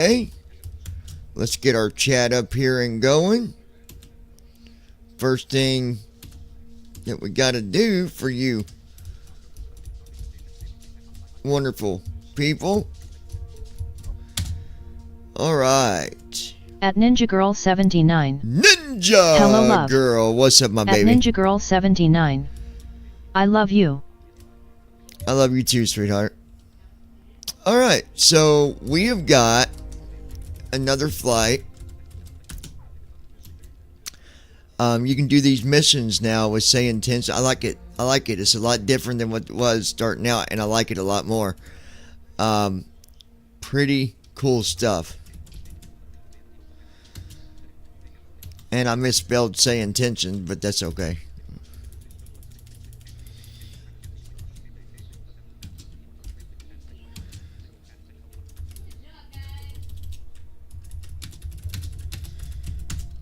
Hey, let's get our chat up here and going. First thing that we got to do for you wonderful people. All right. At Ninja Girl 79. Ninja Hello, love. Girl, what's up, my At baby? Ninja Girl 79. I love you. I love you too, sweetheart. All right, so we have got another flight. You can do these missions now with Say Intense. I like it. It's a lot different than what it was starting out, and I like it a lot more. Pretty cool stuff. And I misspelled Say Intention, but that's okay.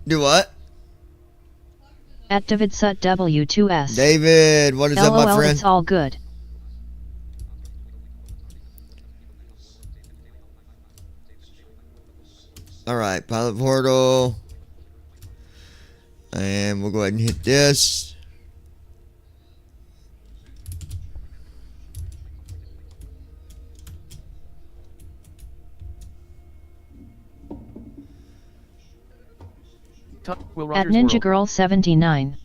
Do what? At David Sut W2S. David, what is LOL, up, my friend? It's all good. All right, pilot portal. And we'll go ahead and hit this. At Ninja Girl 79.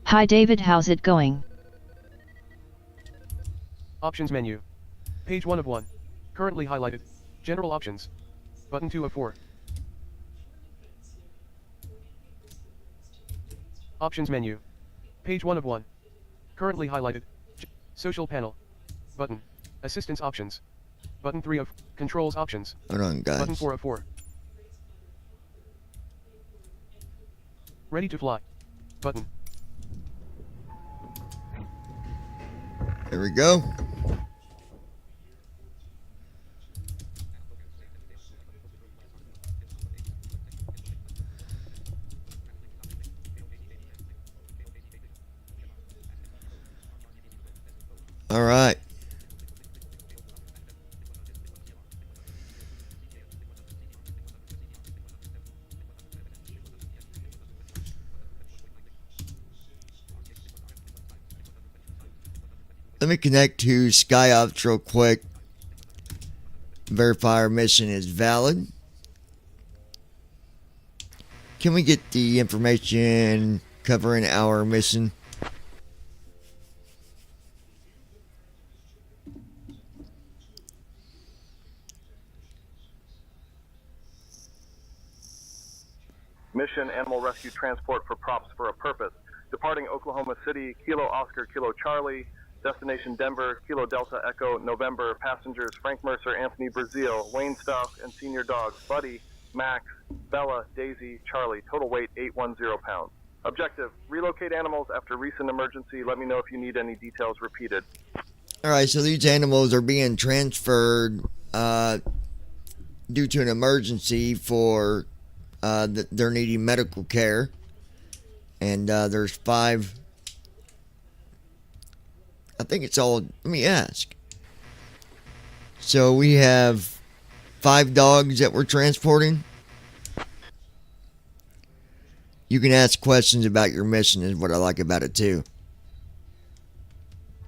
Hi David, how's it going? Options menu. Page 1 of 1. Currently highlighted. General options. Button 2 of 4. Options menu. Page 1 of 1. Currently highlighted. Social panel. Button. Assistance options. Button 3 of. Controls options. Hold on, guys. Button 4 of 4. Ready to fly. Button. There we go. All right. Let me connect to SkyOps real quick. Verify our mission is valid. Can we get the information covering our mission? Mission Animal Rescue Transport for Props for a Purpose. Departing Oklahoma City, Kilo Oscar, Kilo Charlie. Destination Denver, Kilo Delta Echo, November. Passengers Frank Mercer, Anthony Brazil, Wayne Stuff, and senior dogs Buddy, Max, Bella, Daisy, Charlie. Total weight 810 pounds. Objective, relocate animals after recent emergency. Let me know if you need any details repeated. All right, so these animals are being transferred due to an emergency for they're needing medical care. And there's 5. I think it's all. Let me ask. So we have 5 dogs that we're transporting. You can ask questions about your mission, is what I like about it too.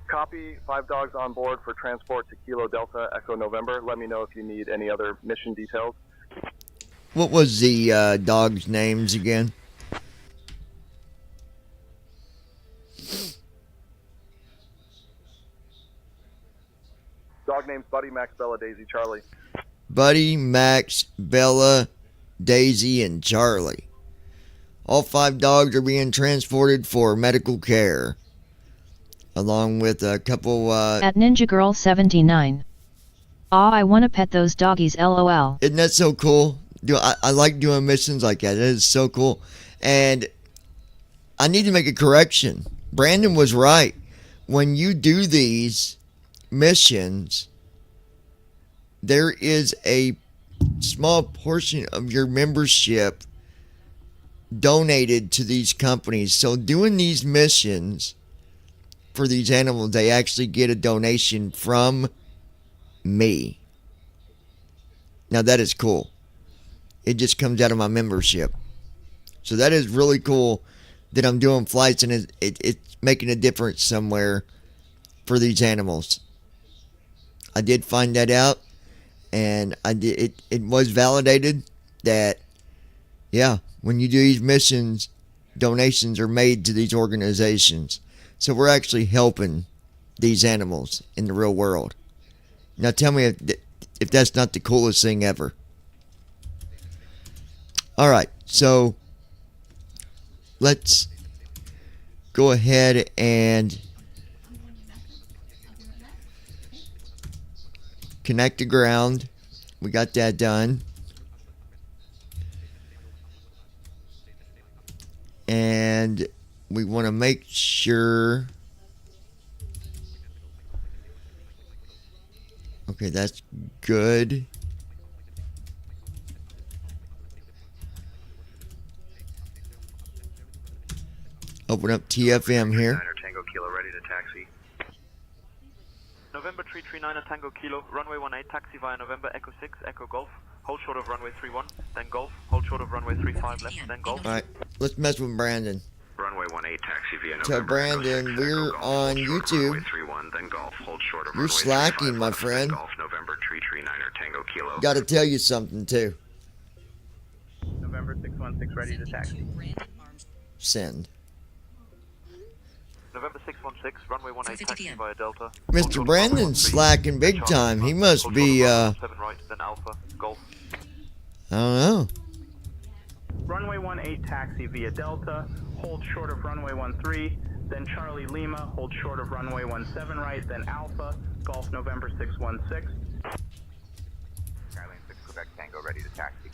Copy, 5 dogs on board for transport to Kilo Delta Echo November. Let me know if you need any other mission details. What was the dogs' names again? Dog names Buddy, Max, Bella, Daisy, Charlie. Buddy, Max, Bella, Daisy, and Charlie. All 5 dogs are being transported for medical care, along with a couple. At Ninja Girl 79. Aw, I wanna pet those doggies, lol. Isn't that so cool? I like doing missions like that. It is so cool. And I need to make a correction. Brandon was right. When you do these missions, there is a small portion of your membership donated to these companies. So doing these missions for these animals, they actually get a donation from me. Now that is cool. It just comes out of my membership. So that is really cool that I'm doing flights and it's making a difference somewhere for these animals. I did find that out, and it was validated that, yeah, when you do these missions, donations are made to these organizations. So we're actually helping these animals in the real world. Now tell me if that's not the coolest thing ever. Alright, so let's go ahead and connect to ground. We got that done. And we want to make sure. Okay, that's good. Open up TFM here. Tango Kilo, ready to taxi. November 339 Tango Kilo, runway 18, taxi via November, Echo 6, Echo Golf, hold short of runway 31, then Golf, hold short of runway 35 left, then Golf. Alright, let's mess with Brandon. Runway 18, taxi via November. So Brandon, Echo 6, we're Echo Golf, on hold short of YouTube. runway 31, then Golf, hold short of You're runway slacking, 35 my left, then friend. Golf, November 339 Tango Kilo. Got to tell you something too. November 616, ready to taxi. Send. November 616, runway 18, taxi via Delta. Mr. Brandon's slacking big time. He must be, 7 right, then Alpha, Golf. I don't know. Runway 18 taxi via Delta, hold short of runway 13, then Charlie Lima, hold short of runway 17 right, then Alpha, Golf November 616. Skyline 6 Quebec Tango, ready to taxi.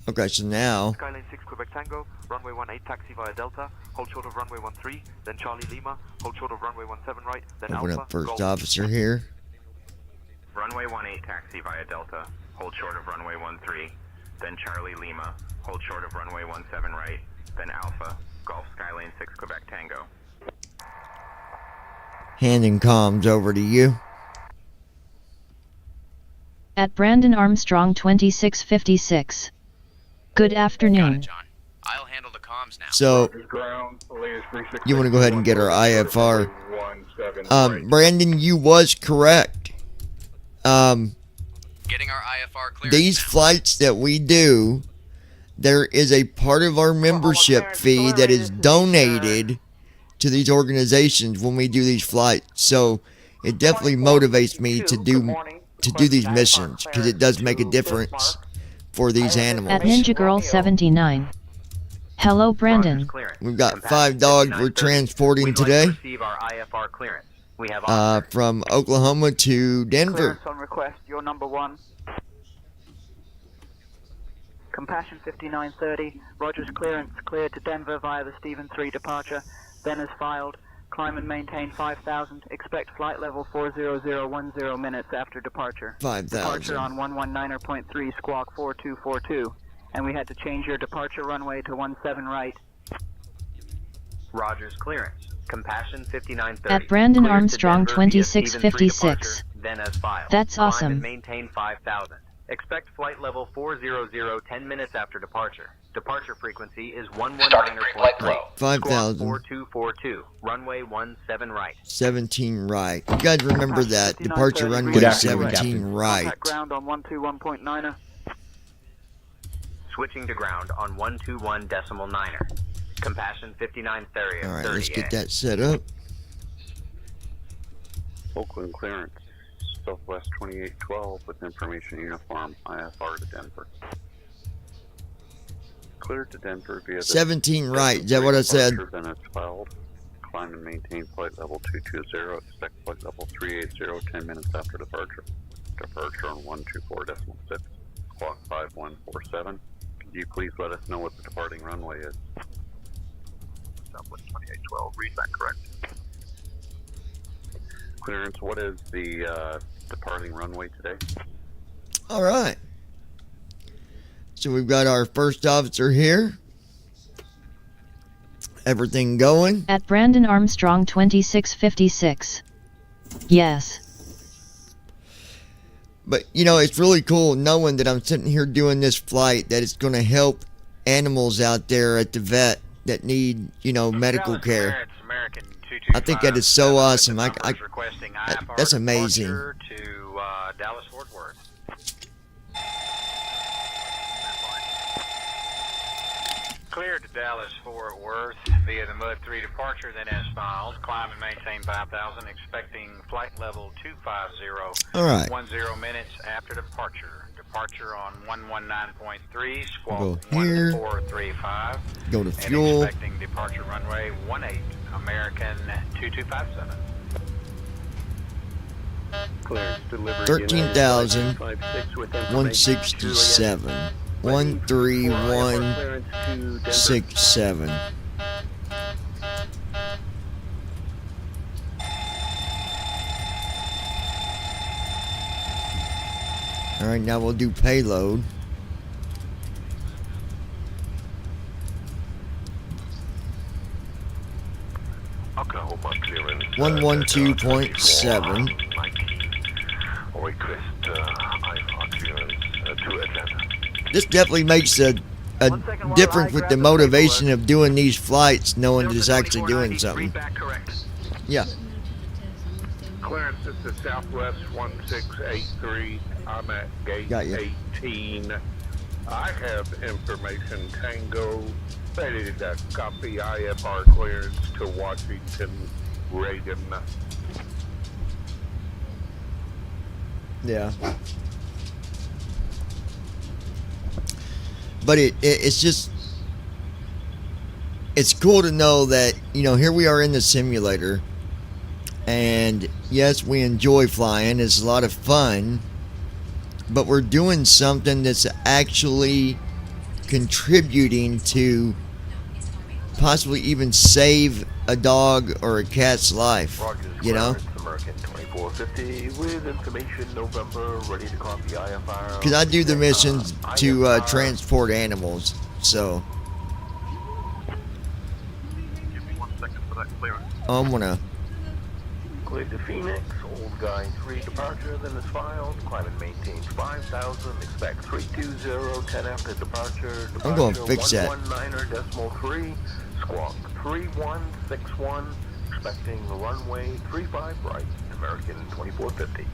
Okay, so now, Skyline 6 Quebec Tango, runway 18 taxi via Delta, hold short of runway 13, then Charlie Lima, hold short of runway 17 right, then open Alpha, up first Golf. officer here. Runway 18 taxi via Delta, hold short of runway 13, then Charlie Lima, hold short of runway 17 right, then Alpha, Golf Skyline 6 Quebec Tango. Handing comms over to you. At Brandon Armstrong 2656. Good Got it, afternoon. John. I'll handle the comms now. So, you want to go ahead and get our IFR. Brandon, you was correct. Getting our IFR clearance These now. flights that we do, there is a part of our membership fee that is donated to these organizations when we do these flights. So it definitely motivates me to do these missions because it does make a difference for these At animals. Ninja Girl 79. Hello Brandon. We've got 5 dogs we're transporting today Receive our IFR clearance. We have from Oklahoma to Denver. Clearance on request, you're number 1. Compassion 5930, Rogers clearance cleared to Denver via the Stephen 3 departure, then as filed, climb and maintain 5000, expect flight level 40010 minutes after departure. 5,000. Departure on 119.3 squawk 4242, and we had to change your departure runway to 17 right. Rogers clearance. Compassion 5930. At Brandon Cleared to Armstrong Denver via Stevens 2656. departure, then as filed. That's Climb awesome. and maintain 5000. Expect flight level 400 10 minutes after departure. Departure frequency is 119.3. 5,000. 4242. Runway 17 right. 17 right. You guys remember that. Departure runway Good afternoon, 17 right. Contact ground on 121.9er. Switching to ground on 121.9er. Compassion 5930. Alright, let's get that set up. Oakland clearance, Southwest 2812 with information uniform, IFR to Denver. Cleared to Denver via the 17 right. Is that what I said? departure, then it's filed. Climb and maintain flight level 220. Expect flight level 380 10 minutes after departure. Departure on 124.6. Squawk 5147. Could you please let us know what the departing runway is? Southwest 2812. Read that correct. Clearance, what is the departing runway today? All right. So we've got our first officer here. Everything going. At Brandon Armstrong 2656. Yes. But it's really cool knowing that I'm sitting here doing this flight, that it's going to help animals out there at the vet that need medical Dallas care. Clearance, American I think that is so 225, awesome. numbers requesting IFR That's amazing. departure to Dallas Fort Worth. Cleared to Dallas Fort Worth via the Mud 3 departure, then as filed. Climb and maintain 5,000, expecting flight level 250. All right. 10 minutes after departure. Departure on 119.3, Go squawk here. 1435. Go to And fuel. expecting departure runway 18, American 2257. Clearance delivery 13,167. 13167. All right, now we'll do payload. Oklahoma clearance 112.7. Request IFR clearance to Atlanta. This definitely makes a difference with the motivation of doing these flights, knowing it's actually doing something. Yeah. Clearance, this is Southwest 1683. I'm at gate Got you. 18. I have information Tango ready to copy IFR clearance to Washington Reagan. Yeah. But it's just, it's cool to know that, here we are in the simulator, and yes, we enjoy flying, it's a lot of fun, but we're doing something that's actually contributing to possibly even save a dog or a cat's life, American 2450 with information November, ready to copy IFR. Because I do the missions to transport animals, so Give me 1 second for that clearance. I'm gonna. Cleared to Phoenix, Old Guy 3 departure, then is filed. Climb and maintain 5,000, expect 320, 10 after departure. I'm gonna fix that. 119.3, squawk 3161, expecting the runway 35 right, American 2450.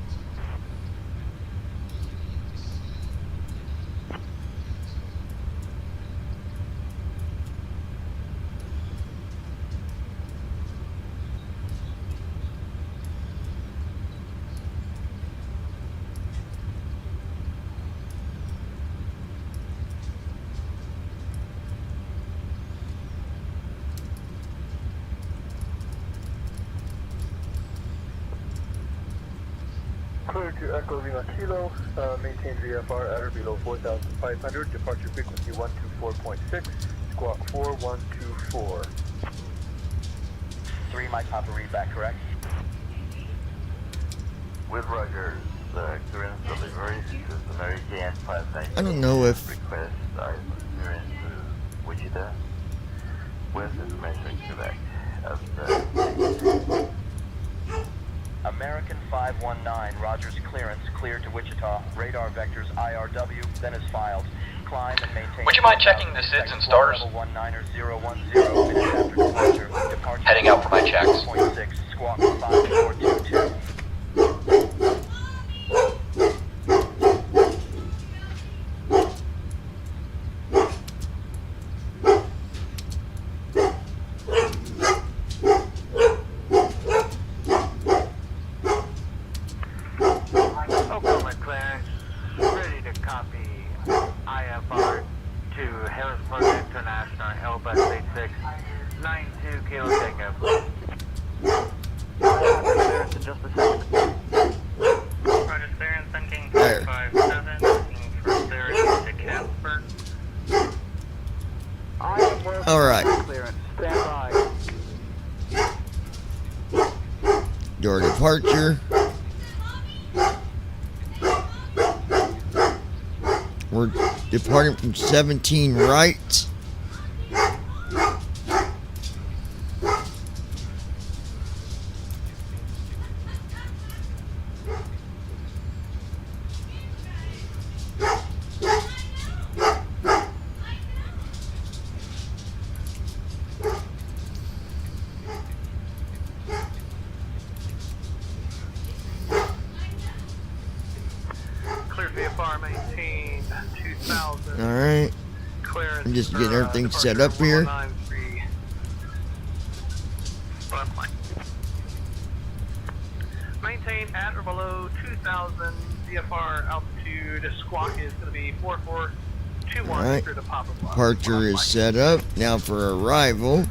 Clear to Echo Lima Kilo, maintain VFR at or below 4,500, departure frequency 124.6, squawk 4124. 3 Mike Papa read back, correct? With Rogers, clearance delivery, this is American 590. I don't know if Request clearance to Wichita. West information Quebec. American 519, Rogers clearance, cleared to Wichita. Radar vectors IRW, then is filed. Climb and maintain. Would you mind checking the SIDS and stars? Level 19010, minutes after departure. Departure. Heading out for my checks. 6.6, squawk 5422. Oklahoma clearance, ready to copy IFR to Harrisburg International, Airbus 8692 Kilo takeoff. Clearance in just a second. Roger, clearance, thinking There. 557, looking for clearance to Casper. All right. Clearance, stand by. Door departure. We're departing from 17 right. 2000. Alright. Clearance. I'm just getting for, everything set departure up here. 1193 runway. Maintain at or below 2000 VFR altitude. Squawk is going to be 4421 Alright. through the Papa Bluff. Departure is set up. Now for arrival.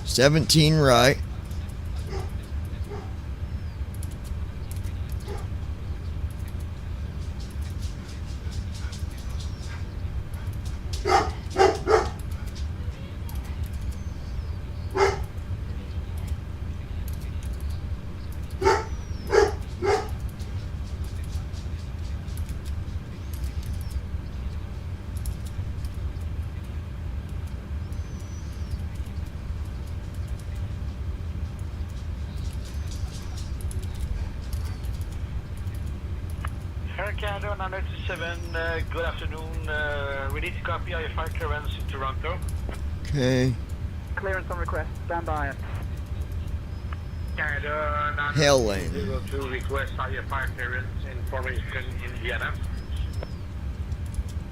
17 right. Air Canada 997, good afternoon. We need to copy IFR clearance in Toronto. Okay. Clearance on request. Stand by. Canada Helen. 902, request IFR clearance information in Vienna.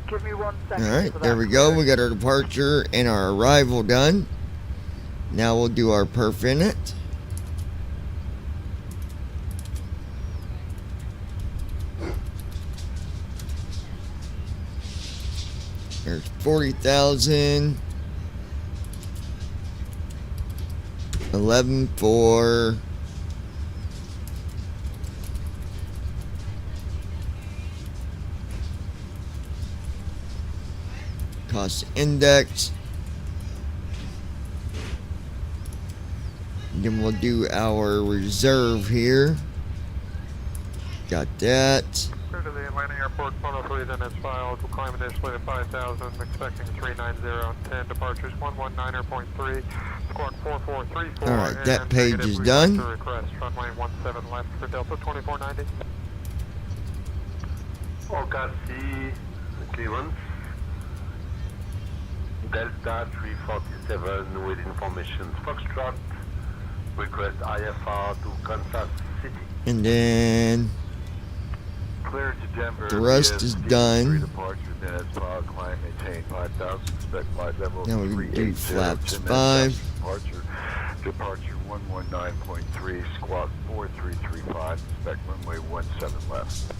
Give me 1 second. Alright, for that. there we go. We got our departure and our arrival done. Now we'll do our perf in it. There's 40,000. 11.4. Cost index. And then we'll do our reserve here. Got that. Clear to the Atlanta Airport 103, then it's filed. We'll climb initially at 5,000, expecting 390, 10 departures 119.3, squawk 4434. Alright, that and page negative, is we done. to request runway 17 left for Delta 2490. Ocasi, clearance. Delta 347 with information. Foxtrot, request IFR to Kansas City. And then Clear to Denver. the rest is done. Departure, then as far climb, maintain 5,000, expect flight level Now we can do 380, flaps 10 5. Departure 119.3, squawk 4335, expect runway 17 left.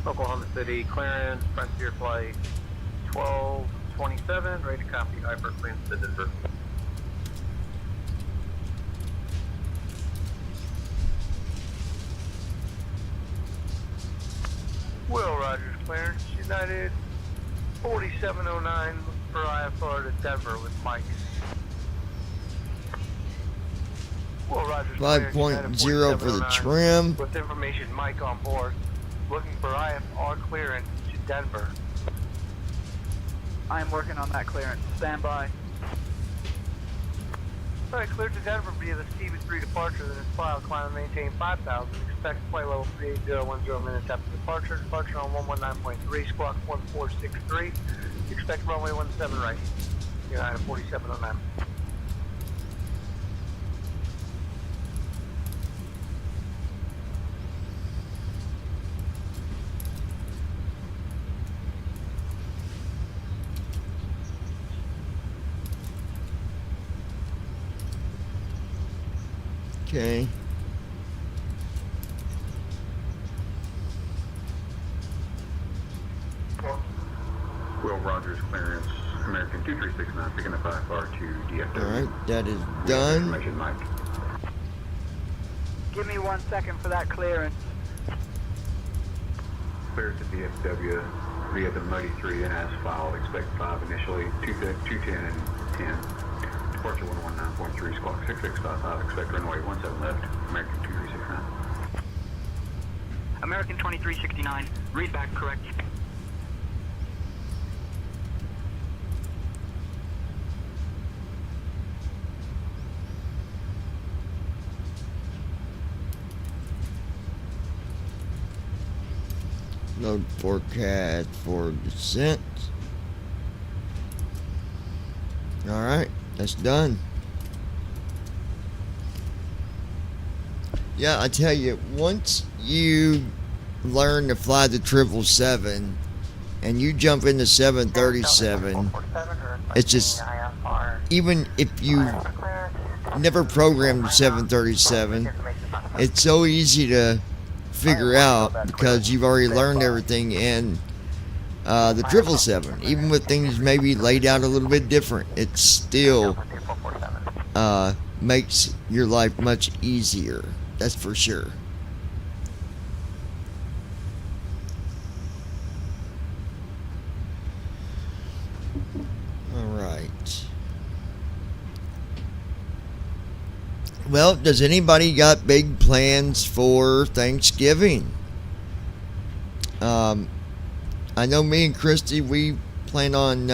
Oklahoma City clearance, Frontier Flight 1227, ready to copy hyper clearance to Denver. Will Rogers clearance, United 4709 for IFR to Denver with Mike. Will Rogers clearance, 5.0 for the 4709 trim. with information Mike on board, looking for IFR clearance to Denver. I am working on that clearance. Stand by. Alright, cleared to Denver via the Stephen 3 departure, then it's filed, climb and maintain 5,000. Expect flight level 38010 minutes after departure. Departure on 119.3, squawk 1463. Expect runway 17 right. United 4709. Okay. Will Rogers clearance, American 2369, picking up IFR to DFW. Alright, that is done. Information, Mike. Give me 1 second for that clearance. Clear to DFW via the Muddy 3 and as filed. Expect 5 initially, 210 and 10. Departure 119.3, squawk 6655. Expect runway 17 left. American 2369. American 2369, read back correct. Load forecast for descent. Alright, that's done. Yeah, I tell you, once you learn to fly the 777 and you jump into 737, it's just, even if you never programmed the 737, it's so easy to figure out because you've already learned everything in the 777. Even with things maybe laid out a little bit different, it still makes your life much easier. That's for sure. All right. Well, does anybody got big plans for Thanksgiving? I know me and Christy, we plan on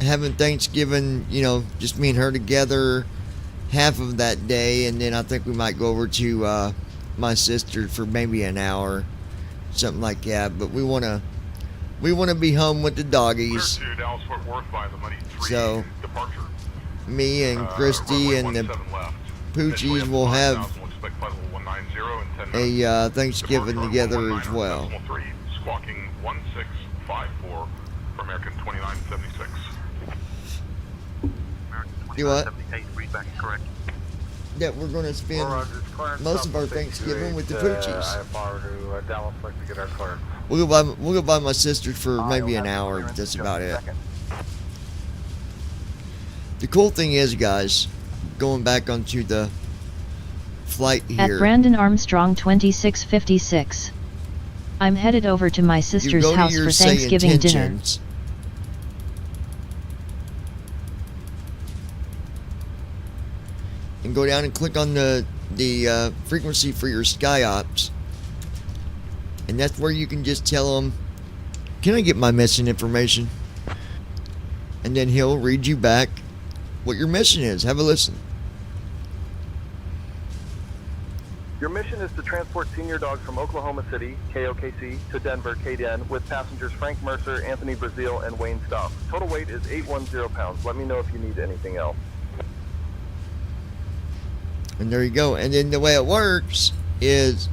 having Thanksgiving, just me and her together half of that day, and then I think we might go over to my sister for maybe an hour, something like that. But we want to be home with the doggies. So me and Christy and the Poochies will have a Thanksgiving together as well. Squawking 1654 for American 2976. Do what? Read back correct. Yeah, we're going to spend most of our Thanksgiving with the Poochies. We'll go by my sister's for maybe an hour. That's about it. The cool thing is, guys, going back onto the flight here. At Brandon Armstrong 2656. I'm headed over to my sister's house for Thanksgiving dinner. And go down and click on the frequency for your SkyOps. And that's where you can just tell them, can I get my mission information? And then he'll read you back what your mission is. Have a listen. Your mission is to transport senior dogs from Oklahoma City, KOKC, to Denver, KDN, with passengers Frank Mercer, Anthony Brazil, and Wayne Stoff. Total weight is 810 pounds. Let me know if you need anything else. And there you go. And then the way it works is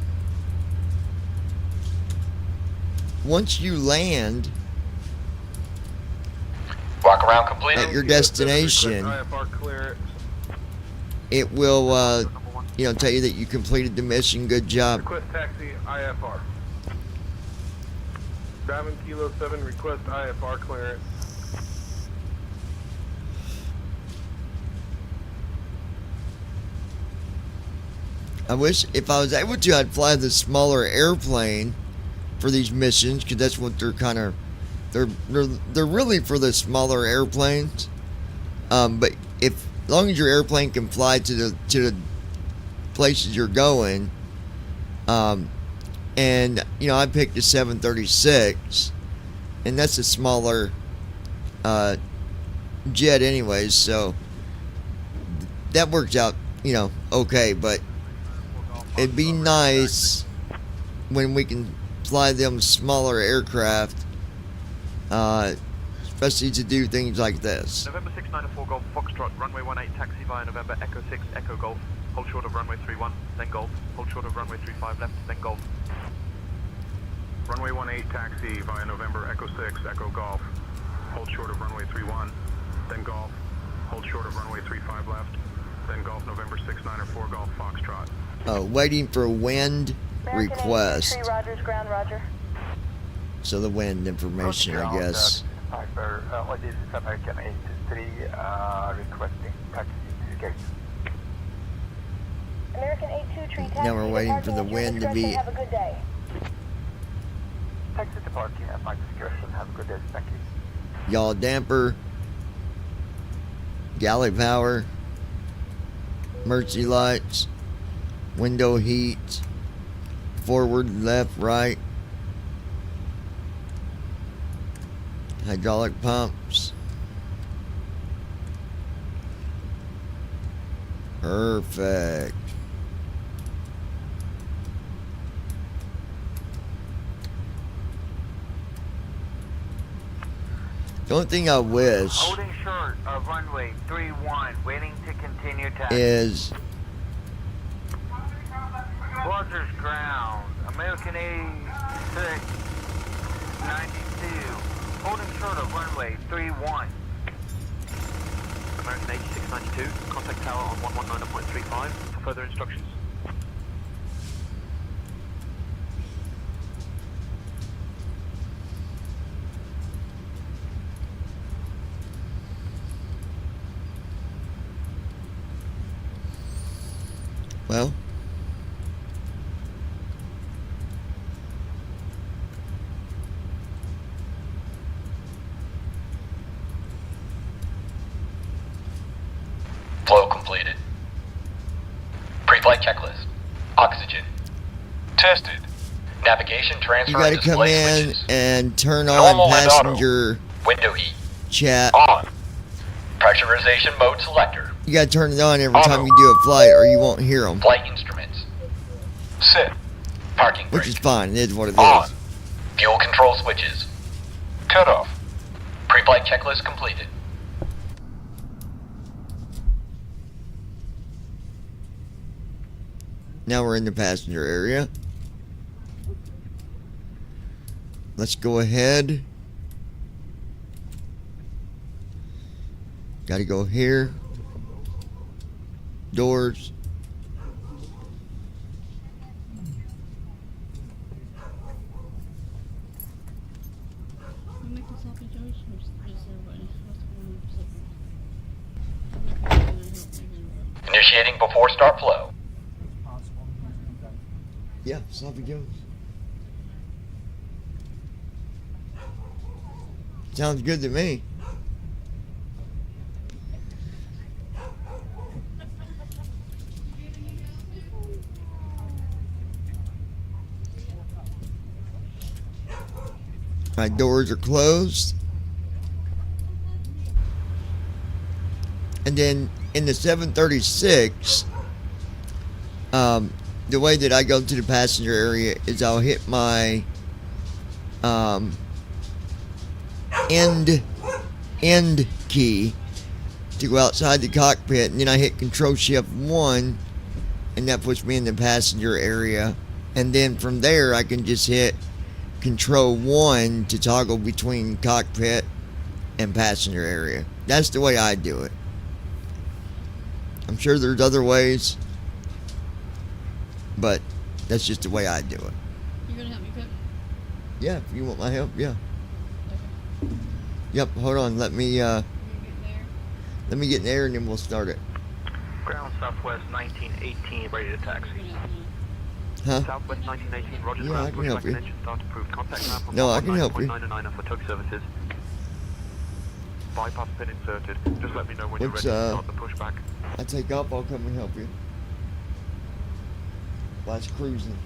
once you land walk around completed at your destination, it will tell you that you completed the mission. Good job. Request taxi IFR. Driving Kilo 7, request IFR clearance. I wish if I was able to, I'd fly the smaller airplane for these missions, because that's what they're really for the smaller airplanes. But as long as your airplane can fly to the places you're going, and I picked a 736, and that's a smaller jet anyways, so that works out okay. But it'd be nice when we can fly them smaller aircraft, especially to do things like this. November 694 Golf Foxtrot, runway 18 taxi via November Echo 6 Echo Golf, hold short of runway 31, then Golf, hold short of runway 35 left, then Golf. Runway 18 taxi via November Echo 6 Echo Golf, hold short of runway 31, then Golf, hold short of runway 35 left, then Golf November 694 Golf Foxtrot. Waiting for wind request. Rogers, ground, Roger. So the wind information, I guess. This is American 83, requesting taxi to gate. American 82 tree taxi. Now we're waiting for the wind to be. Have a good day. Taxi departing at my discretion. Have a good day. Thank you. Yaw damper, galley power, emergency lights, window heat, forward, left, right, hydraulic pumps. Perfect. The only thing I wish Holding short of runway 31, waiting to continue taxi. is American 86, 92, holding short of runway 31. American 8692, contact tower on 119.35 for further instructions. Well, Flow completed. Pre-flight checklist. Oxygen. Tested. Navigation transfer. you got to and come display in switches. and turn on Normal and auto. passenger Window heat. chat. On. Pressurization mode selector. You got to turn it on every Auto. time you do a flight, or you won't hear them. Flight instruments. Sit. Parking Which brake. is fine. It is what it On. is. Fuel control switches. Cut off. Pre-flight checklist completed. Now we're in the passenger area. Let's go ahead. Got to go here. Doors. Initiating before start flow. Yeah, Sloppy Joe's. Sounds good to me. My doors are closed. And then in the 736, the way that I go to the passenger area is I'll hit my end key to go outside the cockpit, and then I hit Control Shift 1, and that puts me in the passenger area. And then from there I can just hit Control 1 to toggle between cockpit and passenger area. That's the way I do it. I'm sure there's other ways, but that's just the way I do it. You gonna help me cook? Yeah, if you want my help, yeah. Okay. Yep, hold on, let me get in there and then we'll start it. Ground Southwest 1918, ready to taxi. Huh? Southwest 1918, Roger. Yeah, I can help you. Engine start approved. Contact map from No, I can help you. 119.99 for tug services. Bypass pin inserted. Just let me know when What's, you're ready to start the pushback. I take off, I'll come and help you. While it's cruising.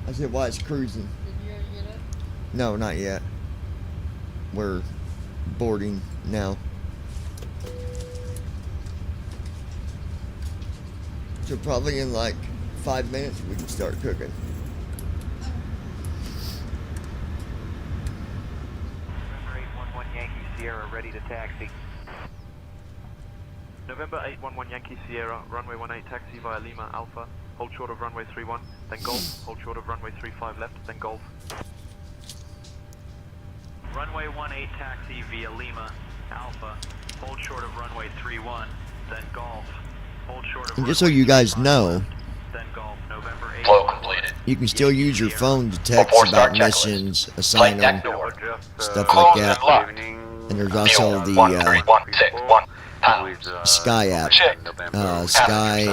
I said while it's cruising. Did you already get up? No, not yet. We're boarding now. So probably in like 5 minutes we can start cooking. November 811 Yankee Sierra, ready to taxi. November 811 Yankee Sierra, runway 18 taxi via Lima Alpha. Hold short of runway 31, then Golf. Hold short of runway 35 left, then Golf. Runway 18 taxi via Lima Alpha. Hold short of runway 31, then Golf. Hold short of And just so you guys know, left, then Golf. November 8. Flow completed. you can still use your phone to text Before about start checklist. missions, assign Flight them, deck door. stuff Closed like and that. locked. And there's also the 13161 pounds. Sky app. Check. Sky.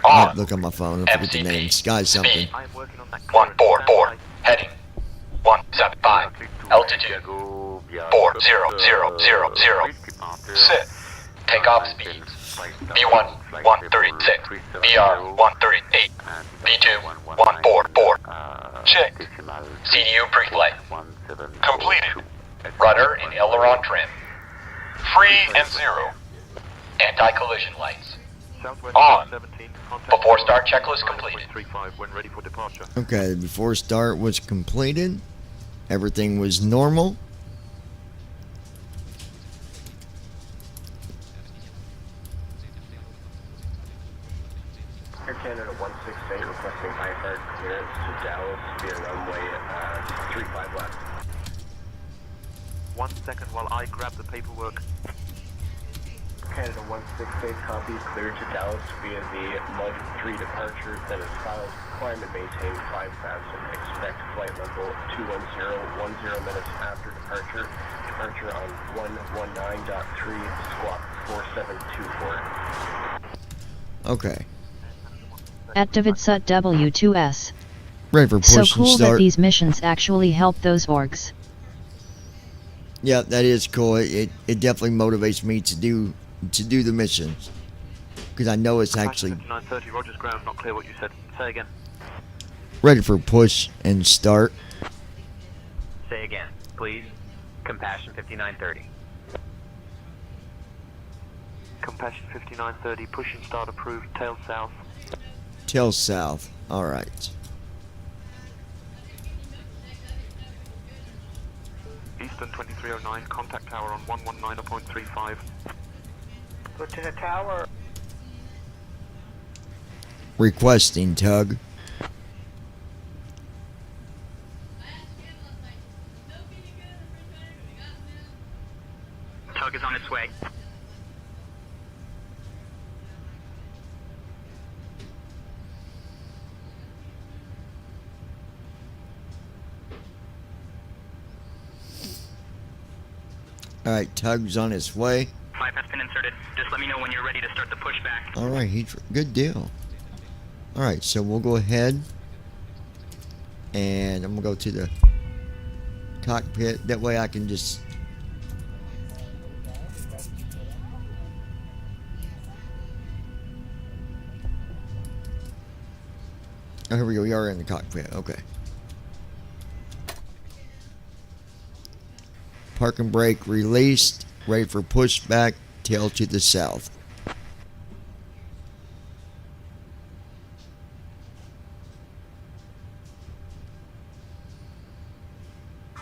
On. Look on my phone. I forget the name. Sky something. Speed. 144. Heading. 175. Altitude. 4000. Sit. Takeoff speeds. B1 136. BR 138. B2 144. Check. CDU pre-flight. Completed. Rudder and aileron trim. Free and zero. Anti-collision lights. On. Before start checklist completed. When ready for departure. Okay, before start was completed. Everything was normal. Air Canada 168 requesting lifeguard clearance to Dallas via runway 35 left. 1 second while I grab the paperwork. Canada 168 copy, cleared to Dallas via the Mud 3 departure, then is filed. Climb and maintain 5,000. Expect flight level 210, 10 minutes after departure. Departure on 119.3, squawk 4724. Okay. Activate SUT W2S. Ready for push So and cool that start. these missions actually help those orgs. Yeah, that is cool. It definitely motivates me to do the missions, because I know it's actually 5930, Rogers ground, not clear what you said. Say again. ready for push and start. Say again, please. Compassion 5930. Compassion 5930, push and start approved, tail south. Tail south. All right. Eastern 2309, contact tower on 119.35. Lieutenant Tower. Requesting tug. Tug is on its way. All right, tug's on its way. 5 has been inserted. Just let me know when you're ready to start the pushback. All right, good deal. All right, so we'll go ahead and I'm gonna go to the cockpit. That way I can just oh, here we go. We are in the cockpit. Okay. Park and brake released. Ready for pushback. Tail to the south.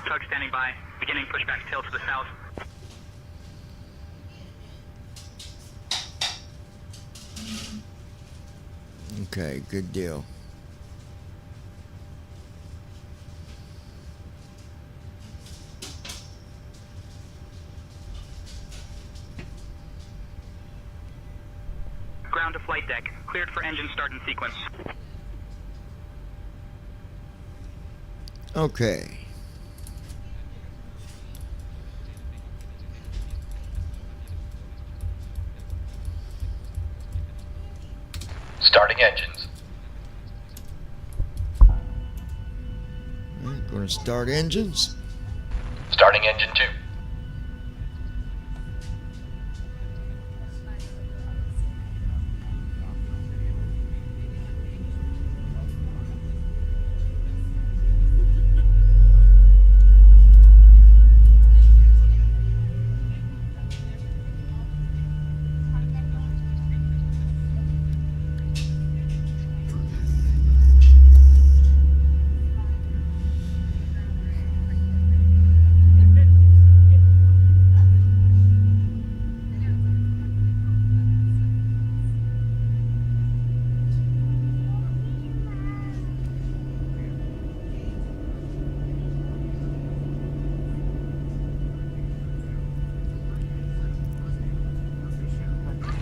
Tug standing by. Beginning pushback, tail to the south. Okay, good deal. Ground to flight deck. Cleared for engine start and sequence. Okay. Starting engines. Alright, going to start engines. Starting engine 2.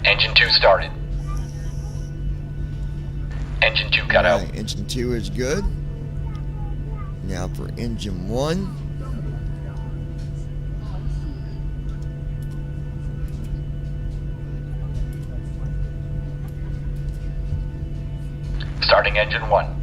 Engine 2 started. Engine 2 cut out. Alright, engine 2 is good. Now for engine 1. Starting engine 1.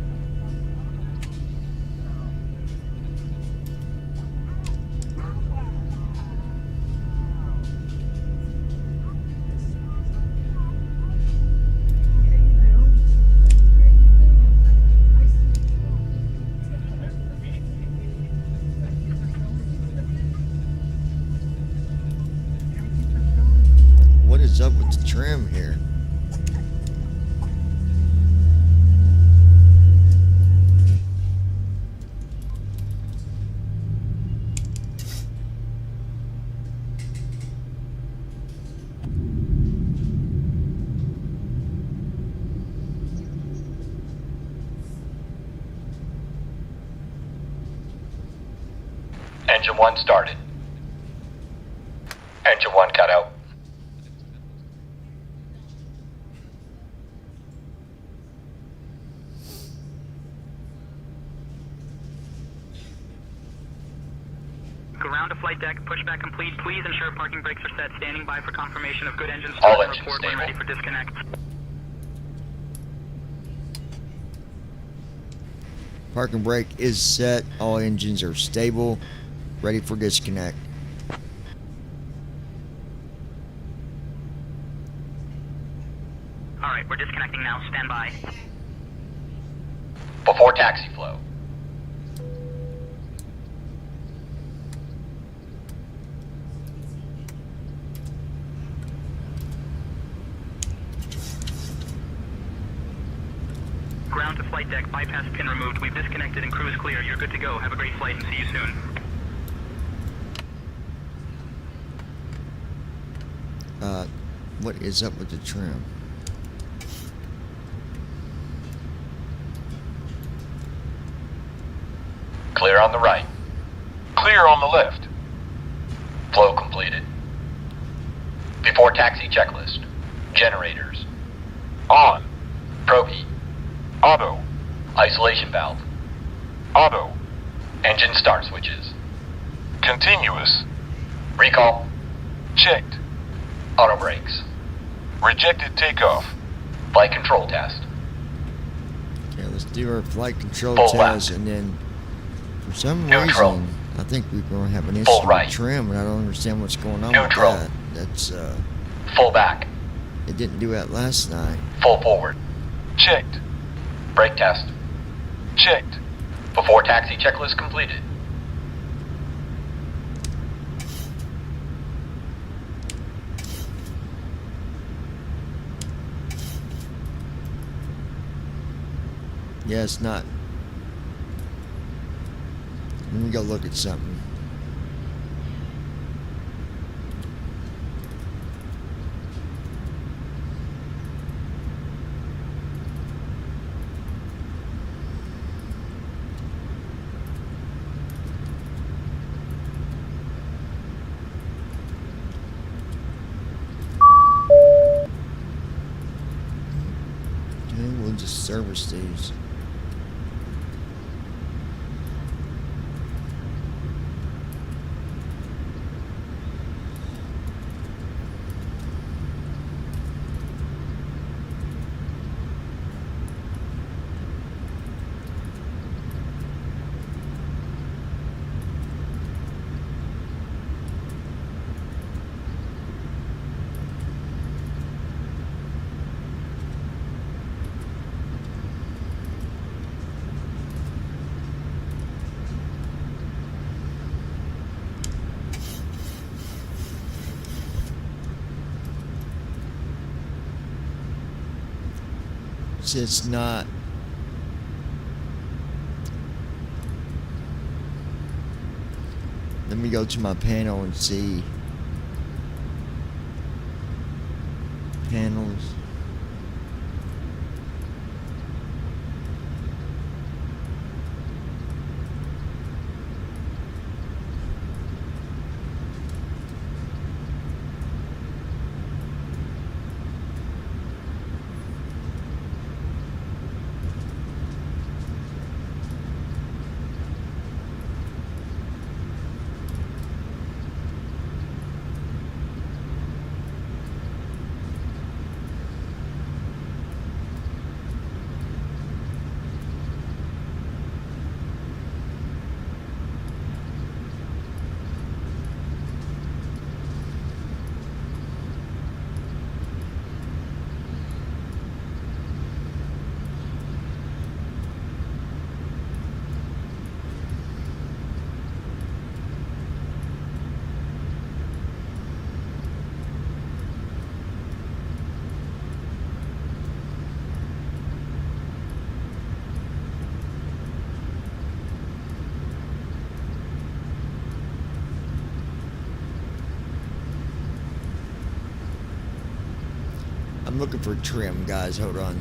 What is up with the trim here? Engine 1 started. Engine 1 cut out. Ground to flight deck, pushback complete. Please ensure parking brakes are set. Standing by for confirmation of good engine All start and engines report when stable. ready for disconnect. Parking brake is set. All engines are stable. Ready for disconnect. Alright, we're disconnecting now. Stand by. Before taxi flow. Ground to flight deck, bypass pin removed. We've disconnected and crew is clear. You're good to go. Have a great flight and see you soon. What is up with the trim? Clear on the right. Clear on the left. Flow completed. Before taxi checklist. Generators. On. Probe heat. Auto. Isolation valve. Auto. Engine start switches. Continuous. Recall. Checked. Auto brakes. Rejected takeoff. Flight control test. Okay, let's do our flight control Full test, left. and then for some Neutral. reason, I think we're going to have an issue Full with right. trim, and I don't understand what's going on Neutral. with that. That's Full back. it didn't do that last night. Full forward. Checked. Brake test. Checked. Before taxi checklist completed. Yeah, it's not. Let me go look at something. Okay, we'll just service these. It's not. Let me go to my panel and see. Panels. I'm looking for trim, guys. Hold on.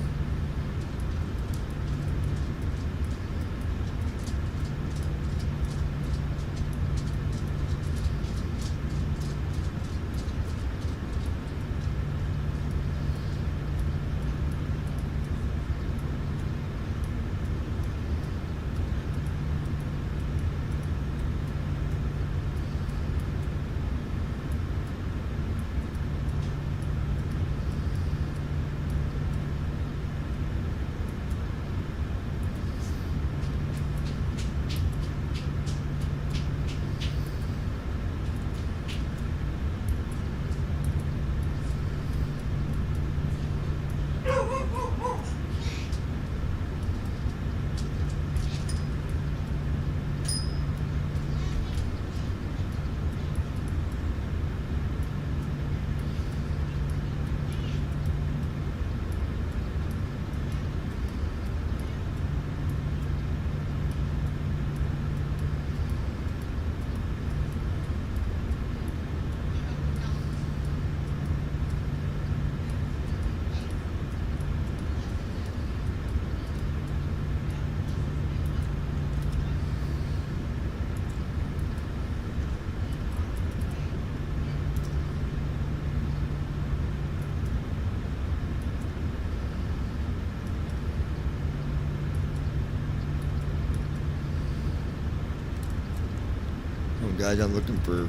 on, guys. I'm looking for...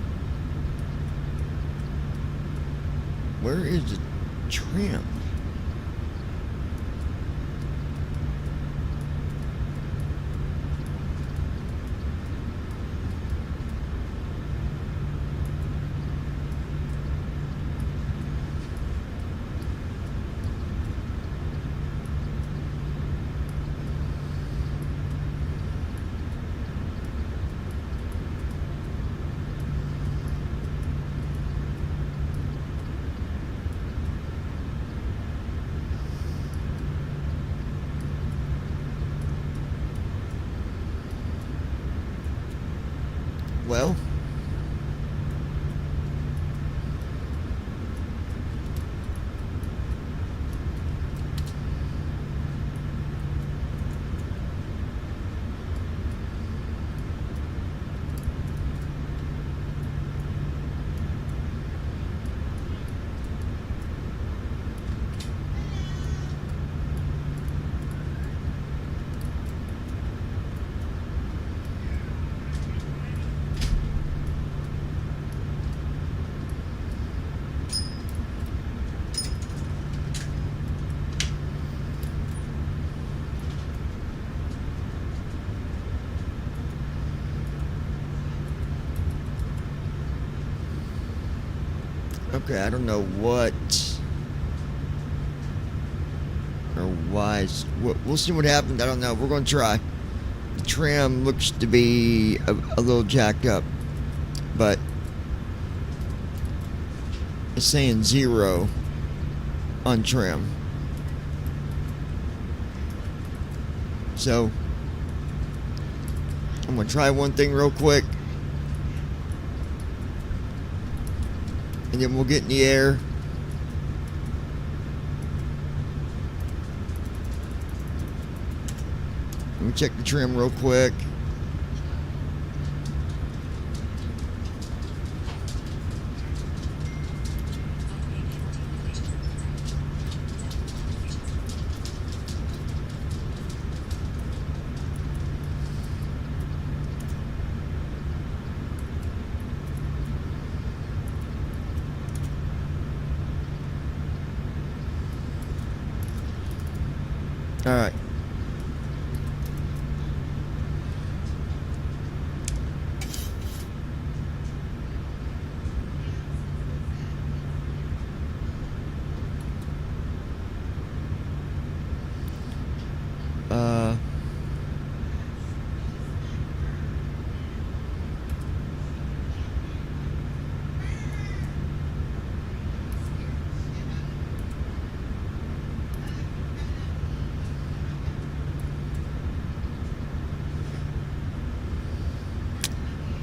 Where is the trim? Well, okay, I don't know what or why. We'll see what happens. I don't know. We're going to try. The trim looks to be a little jacked up, but it's saying 0 on trim. So I'm going to try one thing real quick, and then we'll get in the air. Let me check the trim real quick. All right.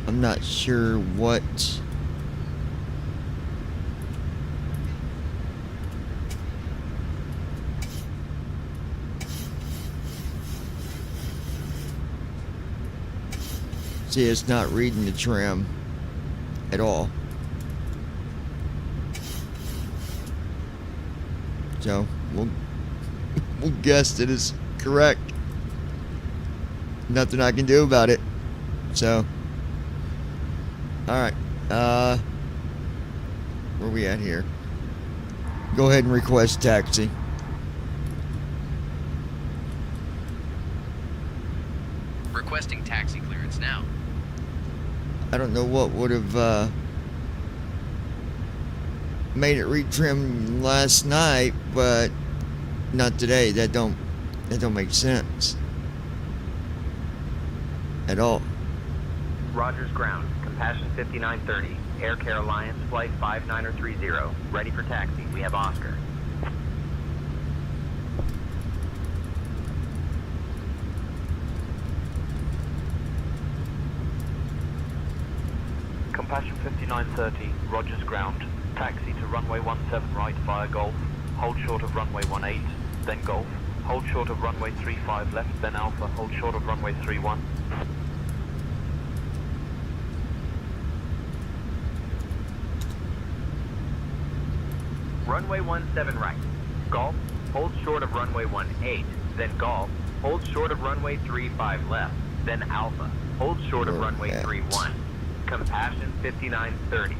I'm not sure what see, it's not reading the trim at all. So we'll guess that it's correct. Nothing I can do about it. So alright, where we at here? Go ahead and request taxi. Requesting taxi clearance now. I don't know what would have made it retrim last night, but not today. That don't make sense at all. Rogers ground. Compassion 5930. Air Care Alliance Flight 5930. Ready for taxi. We have Oscar. Compassion 5930, Rogers ground. Taxi to runway 17 right via Golf. Hold short of runway 18, then Golf. Hold short of runway 35 left, then Alpha. Hold short of runway 31. Runway 17 right. Golf. Hold short of runway 18, then Golf. Hold short of runway 35 left, then Alpha. Hold short of runway 31. Compassion 5930.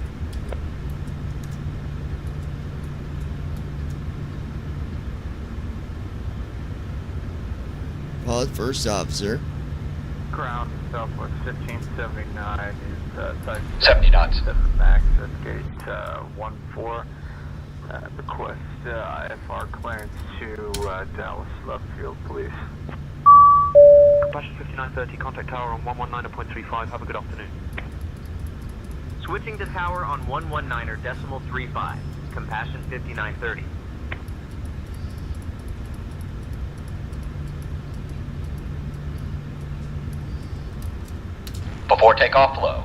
Pause, first officer. Ground Southwest 1579 is type 70 knots. 7 max at gate 14. Request IFR clearance to Dallas Love Field, please. Compassion 5930, contact tower on 119.35. Have a good afternoon. Switching to tower on 119.35. Compassion 5930. Before takeoff, low.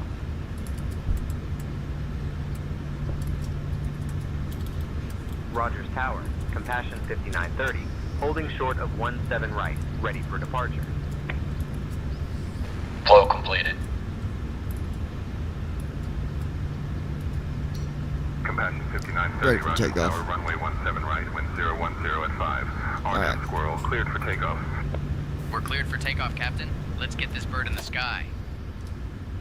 Rogers Tower, Compassion 5930, holding short of 17 right, ready for departure. Flow completed. Compassion 5930, Ready for Rogers takeoff. Tower, runway 17 right, wind 010 at 5. RNAV Squirrel, cleared for takeoff. We're cleared for takeoff, Captain. Let's get this bird in the sky.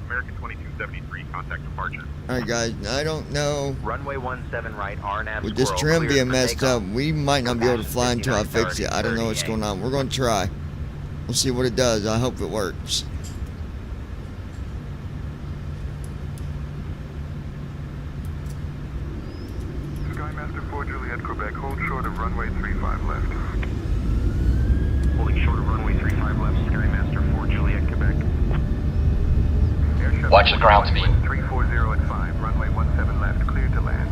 American 2273, contact departure. Alright guys, I don't know. Runway 17 right, RNAV With this Squirrel, trim cleared being for messed takeoff. up, we might not be able to fly until I fix it. I don't know what's going on. We're going to try. We'll see what it does. I hope it works. Skymaster 4 Juliet, Quebec, hold short of runway 35 left. Holding short of runway 35 left, Skymaster 4 Juliet, Quebec. Watch the ground speed. 340 at 5, runway 17 left, cleared to land.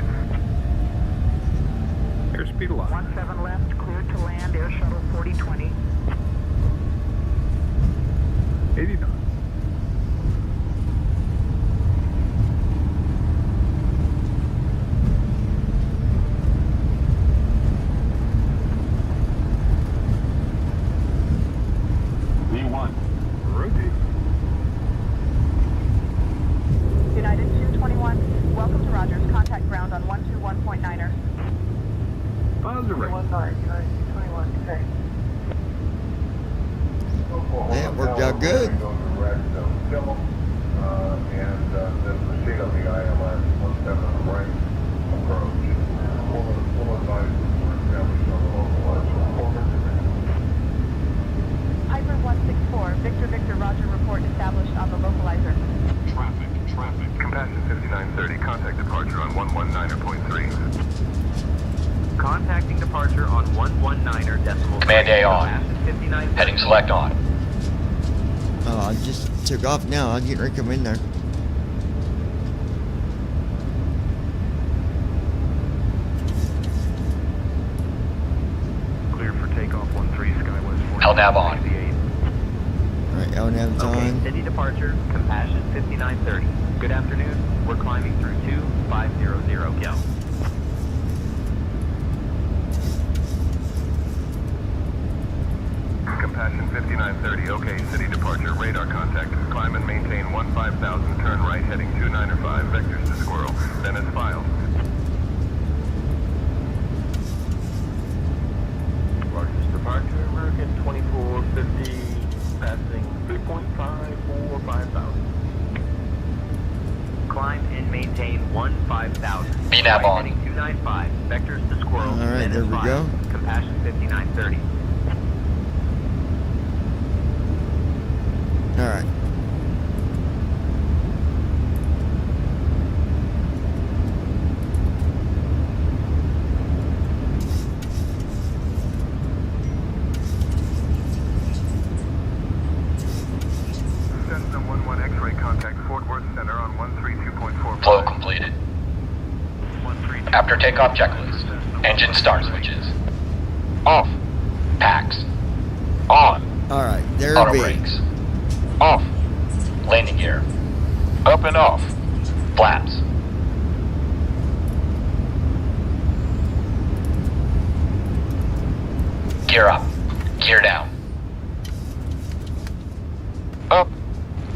Airspeed alive. 17 left, cleared to land, air shuttle 4020. 80 knots. V1. Rotate. United 221, welcome to Rogers. Contact ground on 121.9er. Positive. 19, United 221, okay. That worked out good. And then the shade on the ILS 17 right approach. Full advice for establishing on the local Piper 164, Victor Victor Roger, report established on the localizer. Traffic. Compassion 5930, contact departure on 119.3. Contacting departure on 119 decimal. Command A on. Compassion 5930. Heading select on. Oh, I just took off now. I'll get ready to come in there. Clear for takeoff 13 Skywest 4. LNAV on. Alright, LNAV's Okay, on. city departure, Compassion 5930. Good afternoon. We're climbing through 2500 go. Compassion 5930, okay, city departure, radar contact. Climb and maintain 15,000, turn right, heading 2905, vectors to Squirrel. Then as filed. Rogers departure, American 2450, passing 3.5 for 5,000. Climb and maintain 15,000. VNAV Right, on. Heading 295, vectors to Squirrel. All right, then there as we filed. go. Compassion 5930. Alright. Cessna 11 X-ray contact Fort Worth Center on 132.4. Flow completed. After takeoff checklist. Engine start switches. Off. Packs. On. Alright, there Auto it be. brakes. Off. Landing gear. Up and off. Flaps. Gear up. Gear down. Up.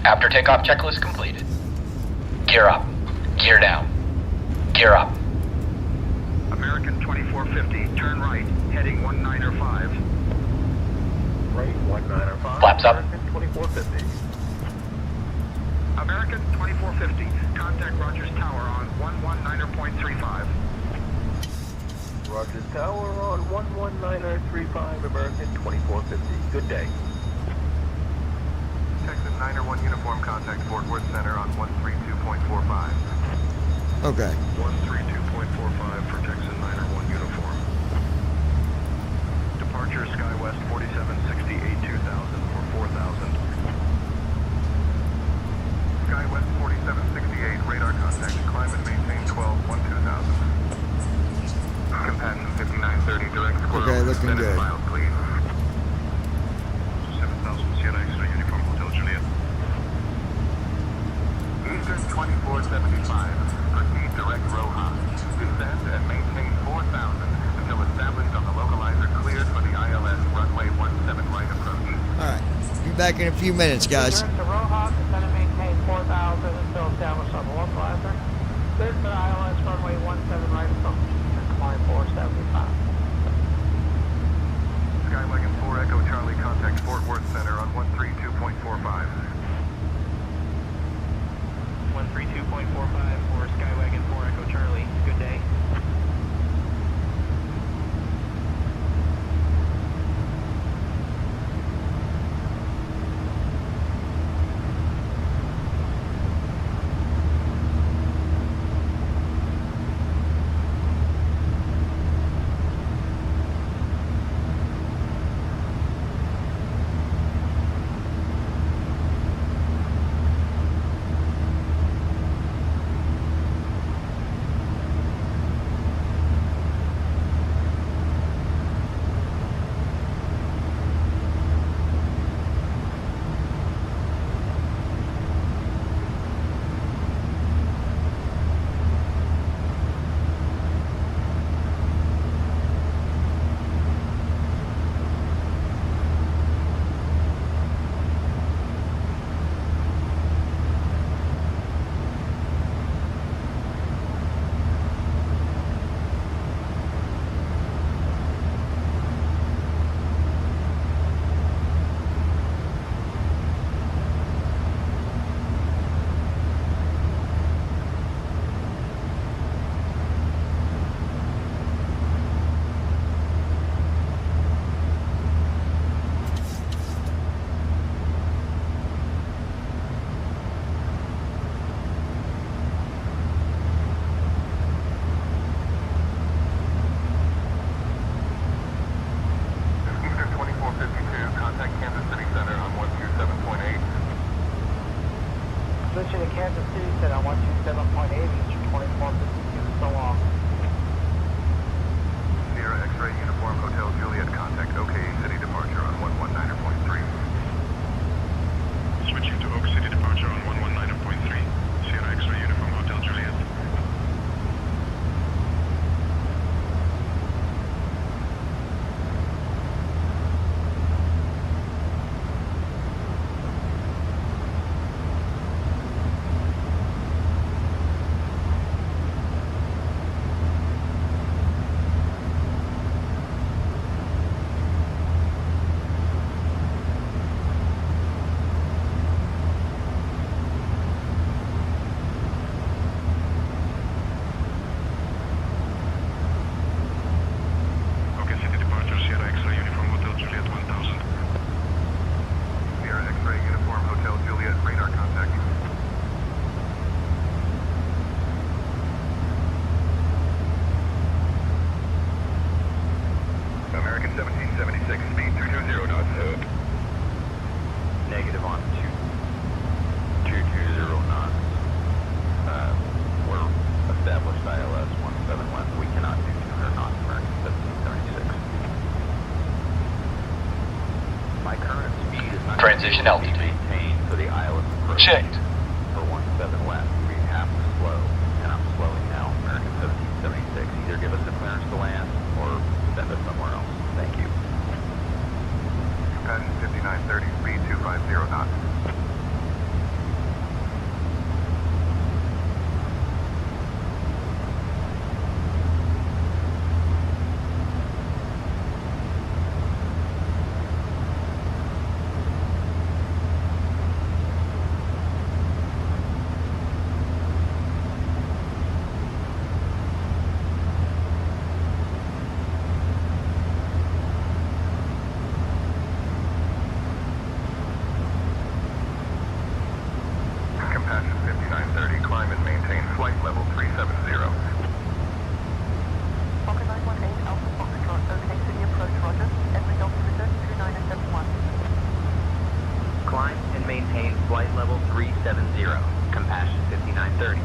After takeoff checklist completed. Gear up. Gear down. Gear up. American 2450, turn right, heading 1905. Right, 1905. Flaps up. American 2450. American 2450. Contact Rogers Tower on 119.35. Rogers Tower on 119.35, American 2450. Good day. Texan 901 uniform, contact Fort Worth Center on 132.45. Okay. 132.45 for Texan 901 uniform. Departure SkyWest 4768 2000 for 4000. SkyWest 4768, radar contact, climb and maintain 12, 2000. Compassion 5930, direct squirrel. Okay, looking good. Miles, please. 7000 Sierra Extra uniform, Hotel Juliet. Eastern 2475, proceed direct Roja. Descend and maintain 4000 until established on the localizer cleared for the ILS runway 17 right approach. Alright. Be back in a few minutes, guys. Direct to Roja, descend and maintain 4000 until established on the localizer. Cleared for the ILS runway 17 right approach. Climb 475. Skywagon 4 Echo Charlie, contact Fort Worth Center on 132.45. 132.45 for Skywagon 4 Echo Charlie. Good day. Switching to Kansas City, set on 127.8, Eastern 2452, so long. Sierra X-ray uniform, Hotel Juliet, contact OK City departure on 119.3. Switching to Oak City departure on 119.3. Sierra X-ray uniform, Hotel Juliet. Negative on 220 knots. We're established ILS 17 left. We cannot do 200 knots, American 1776. My current speed is not Transition altitude. maintained for the ILS approach. Checked. For 17 left. We have to slow, and I'm slowing now. American 1776. Either give us the clearance to land or send us somewhere else. Thank you. Compassion 5930, speed 250 knots. maintain flight level 370. Compassion 5930.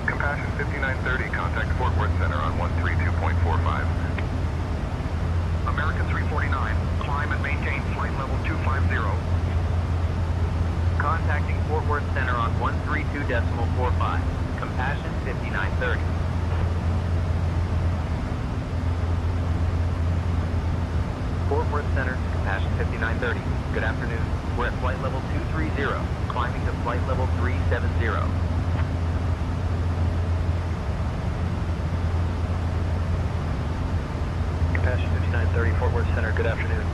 Compassion 5930, contact Fort Worth Center on 132.45. American 349, climb and maintain flight level 250. Contacting Fort Worth Center on 132.45. Compassion 5930. Fort Worth Center, Compassion 5930. Good afternoon. We're at flight level 230, climbing to flight level 370. Compassion 5930, Fort Worth Center, good afternoon.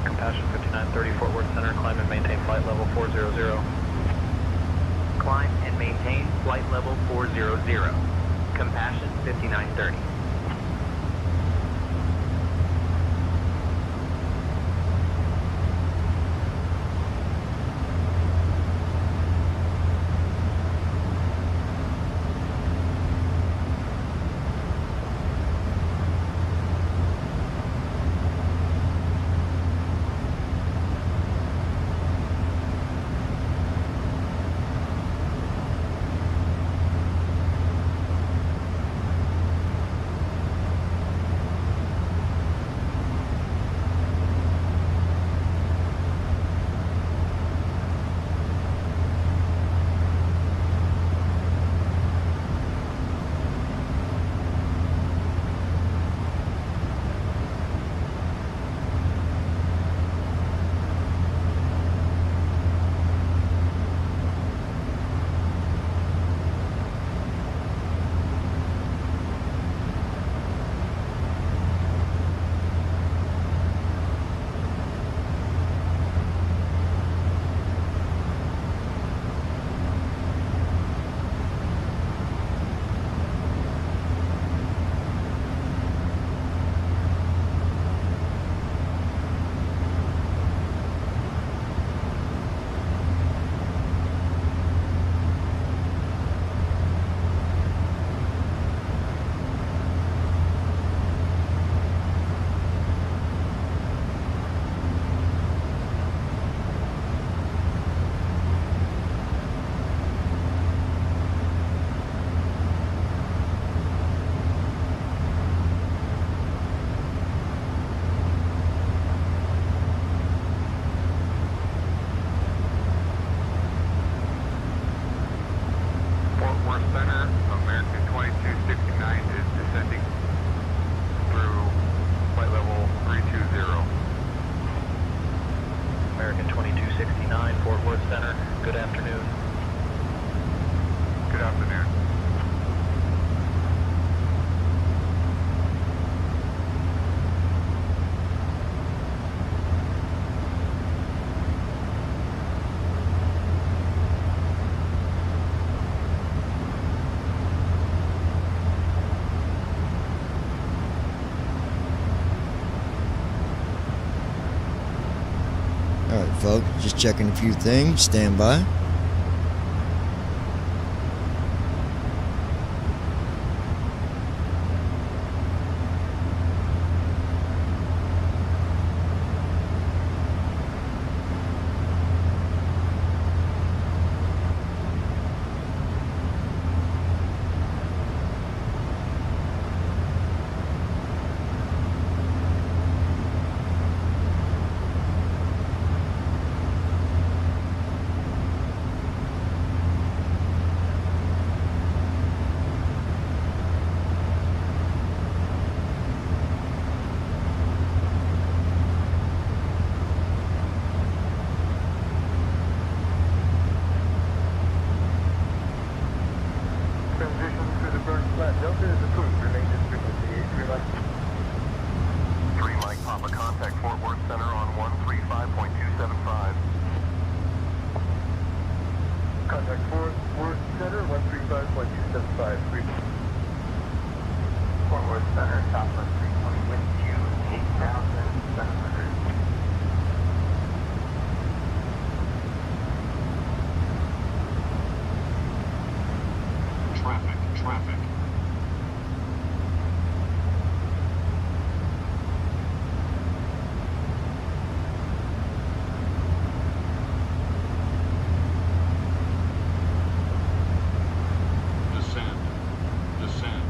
Compassion 5930, Fort Worth Center, climb and maintain flight level 400. Climb and maintain flight level 400. Compassion 5930. Fort Worth Center, American 2269 is descending through flight level 320. American 2269, Fort Worth Center, good afternoon. Good afternoon. Alright, folks, just checking a few things. Stand by. contact Fort Worth Center, 135.275. Fort Worth Center, Southwest 320, wind Q, 8,700. Traffic. Descend.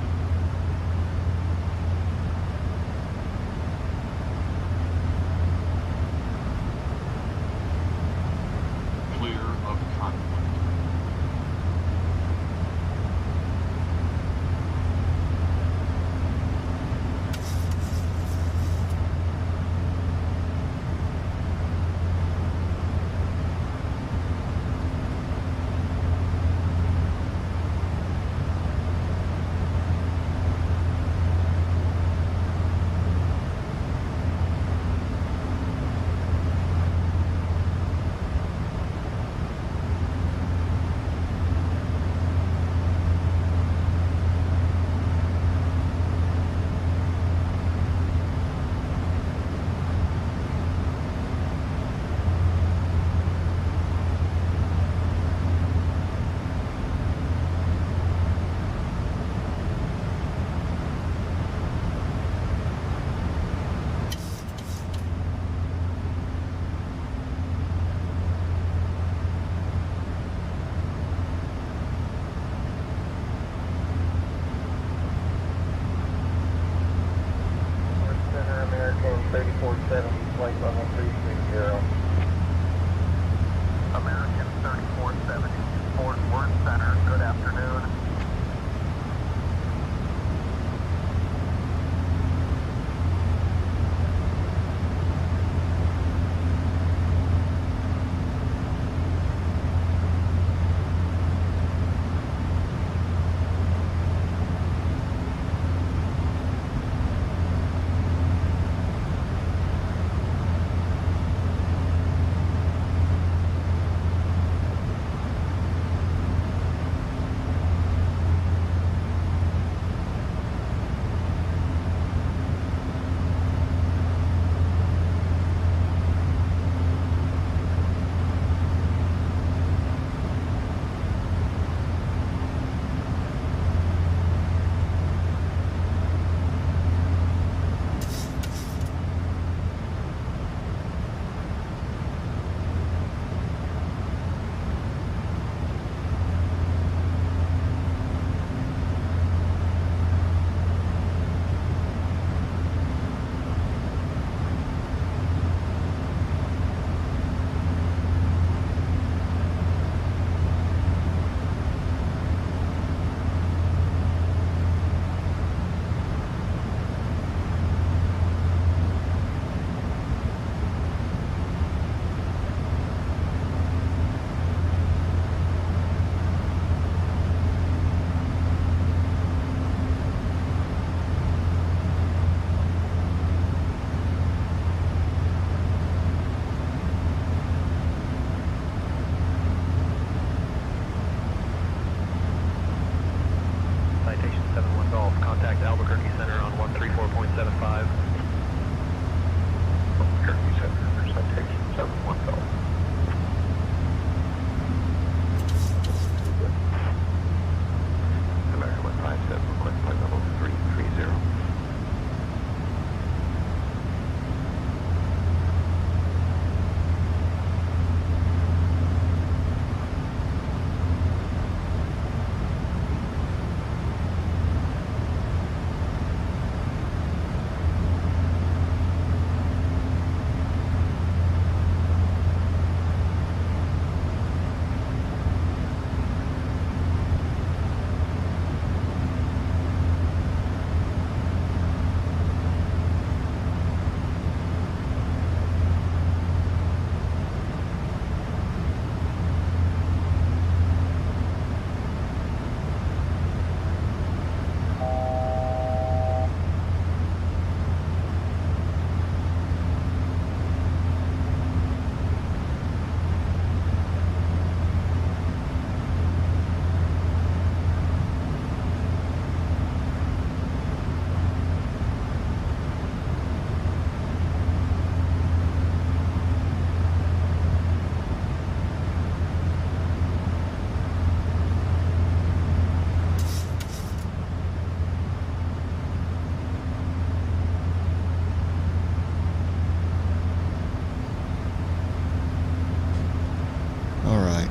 All right.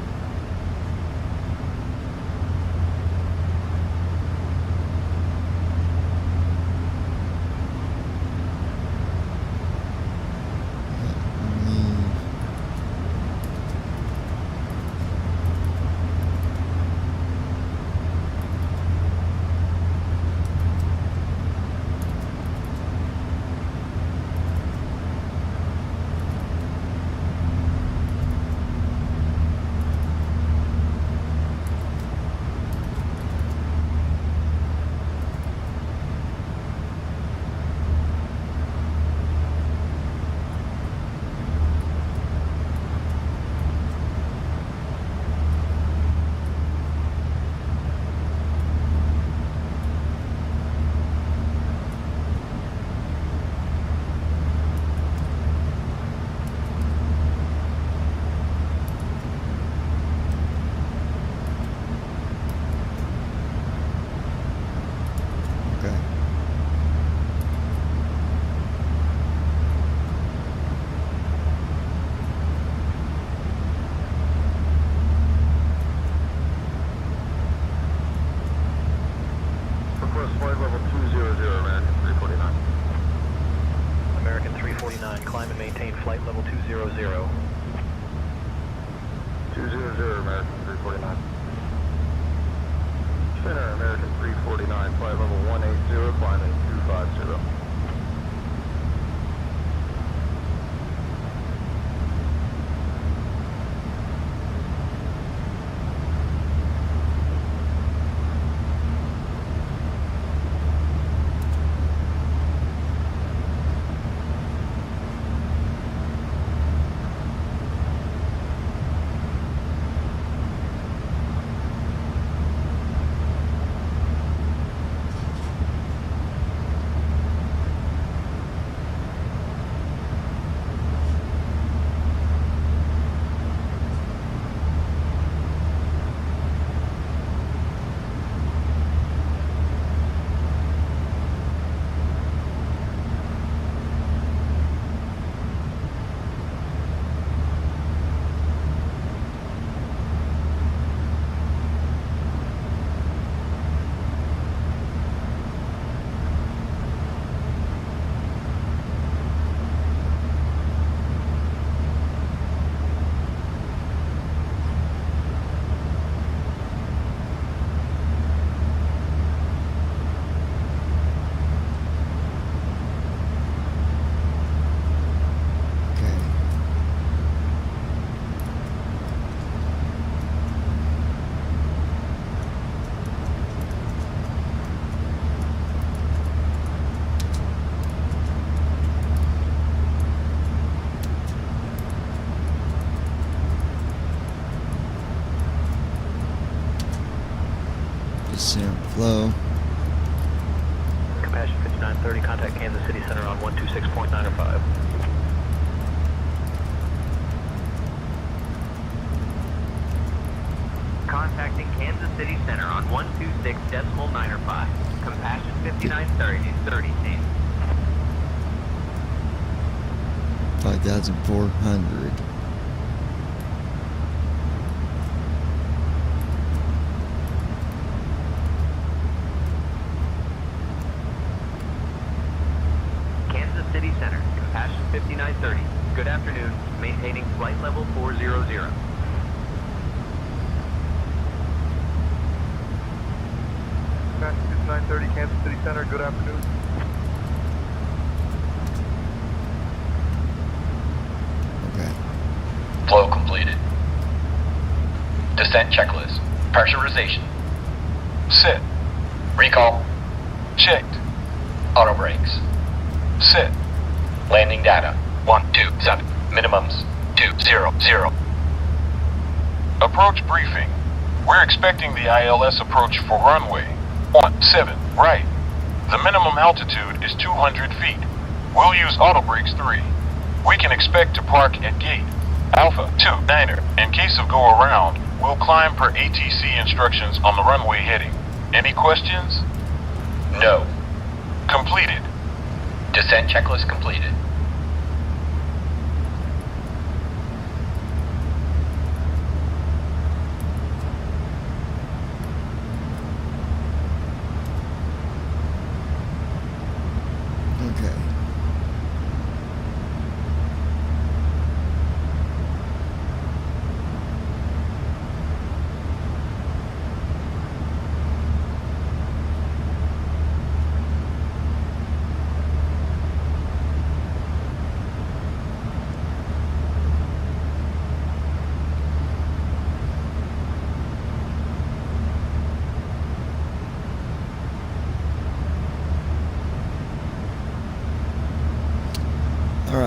Request flight level 200, American 349. American 349, climb and maintain flight level 200. 200, American 349. Center, American 349, flight level 180, climbing 250. Descent flow. Compassion 5930, contact Kansas City Center on 126.905. Contacting Kansas City Center on 126.905. Compassion 5930, 30 team. 5,400. Kansas City Center, Compassion 5930. Good afternoon, maintaining flight level 400. Compassion 5930, Kansas City Center, good afternoon. Flow completed. Descent checklist. Pressurization. Sit. Recall. Checked. Auto brakes. Sit. Landing data. 127. Minimums. 200. Approach briefing. We're expecting the ILS approach for runway 17 right. The minimum altitude is 200 feet. We'll use auto brakes 3. We can expect to park at gate Alpha 29er. In case of go around, we'll climb per ATC instructions on the runway heading. Any questions? No. Completed. Descent checklist completed.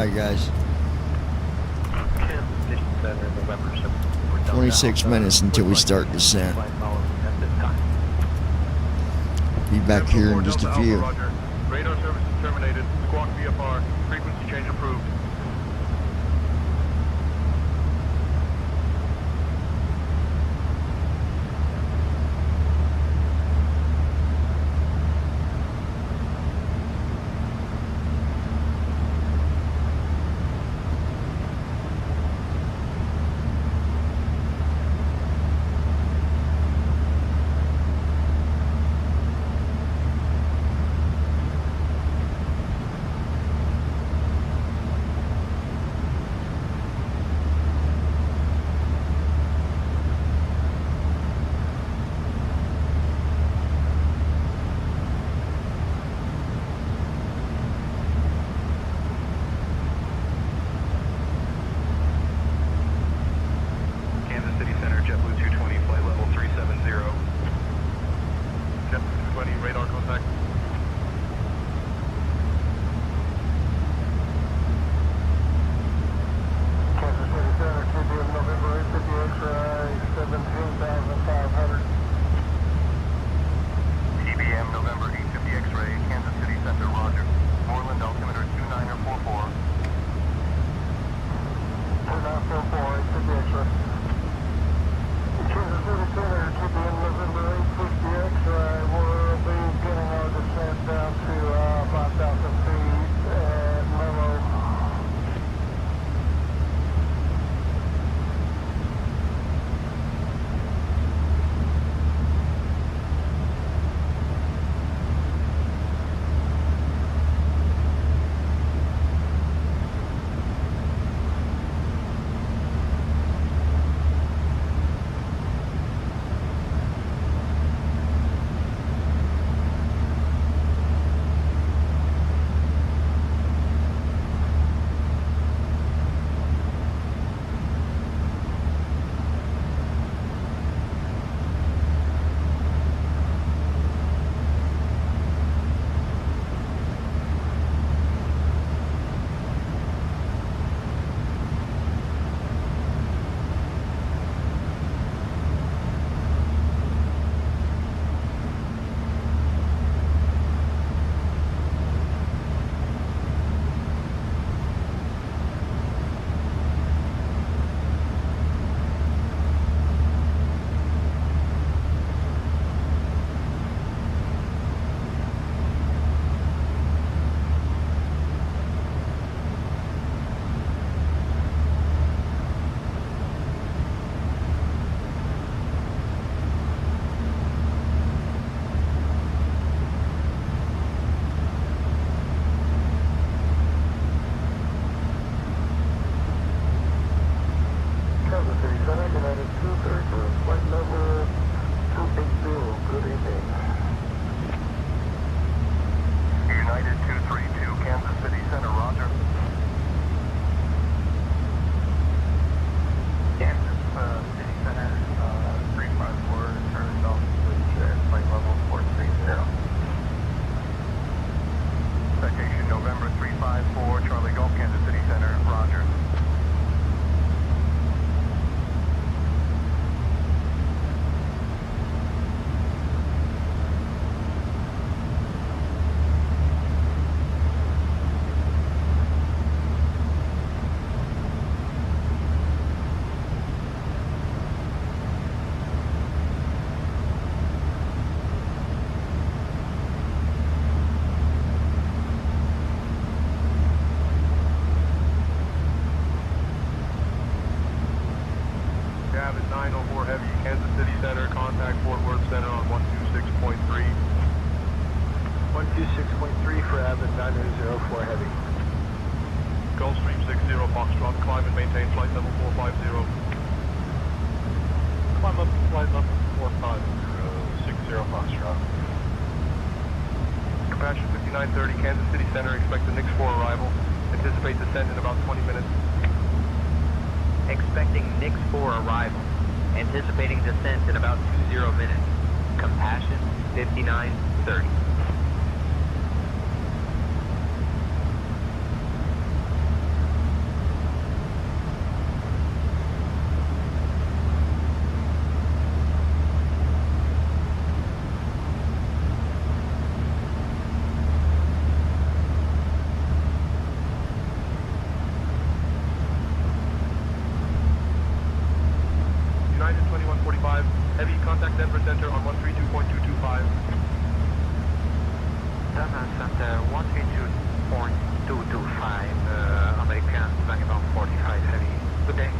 right, guys. Kansas City Center, November 7. 26 minutes until we start descent. Be back here in just a few. Roger. Radar service is terminated. Squawk VFR. Frequency change approved. United 2145. Heavy contact Denver Center on 132.225. Denver Center 132.225. American 2145 heavy. Good day.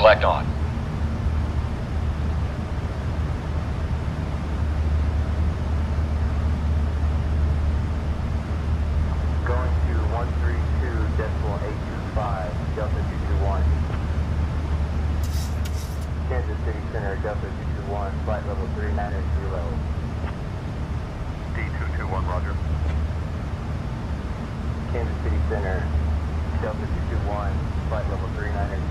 select on. Going to 132.825, Delta 221. Kansas City Center, Delta 221, flight level 390. D221, roger. Kansas City Center, Delta 221, flight level 390.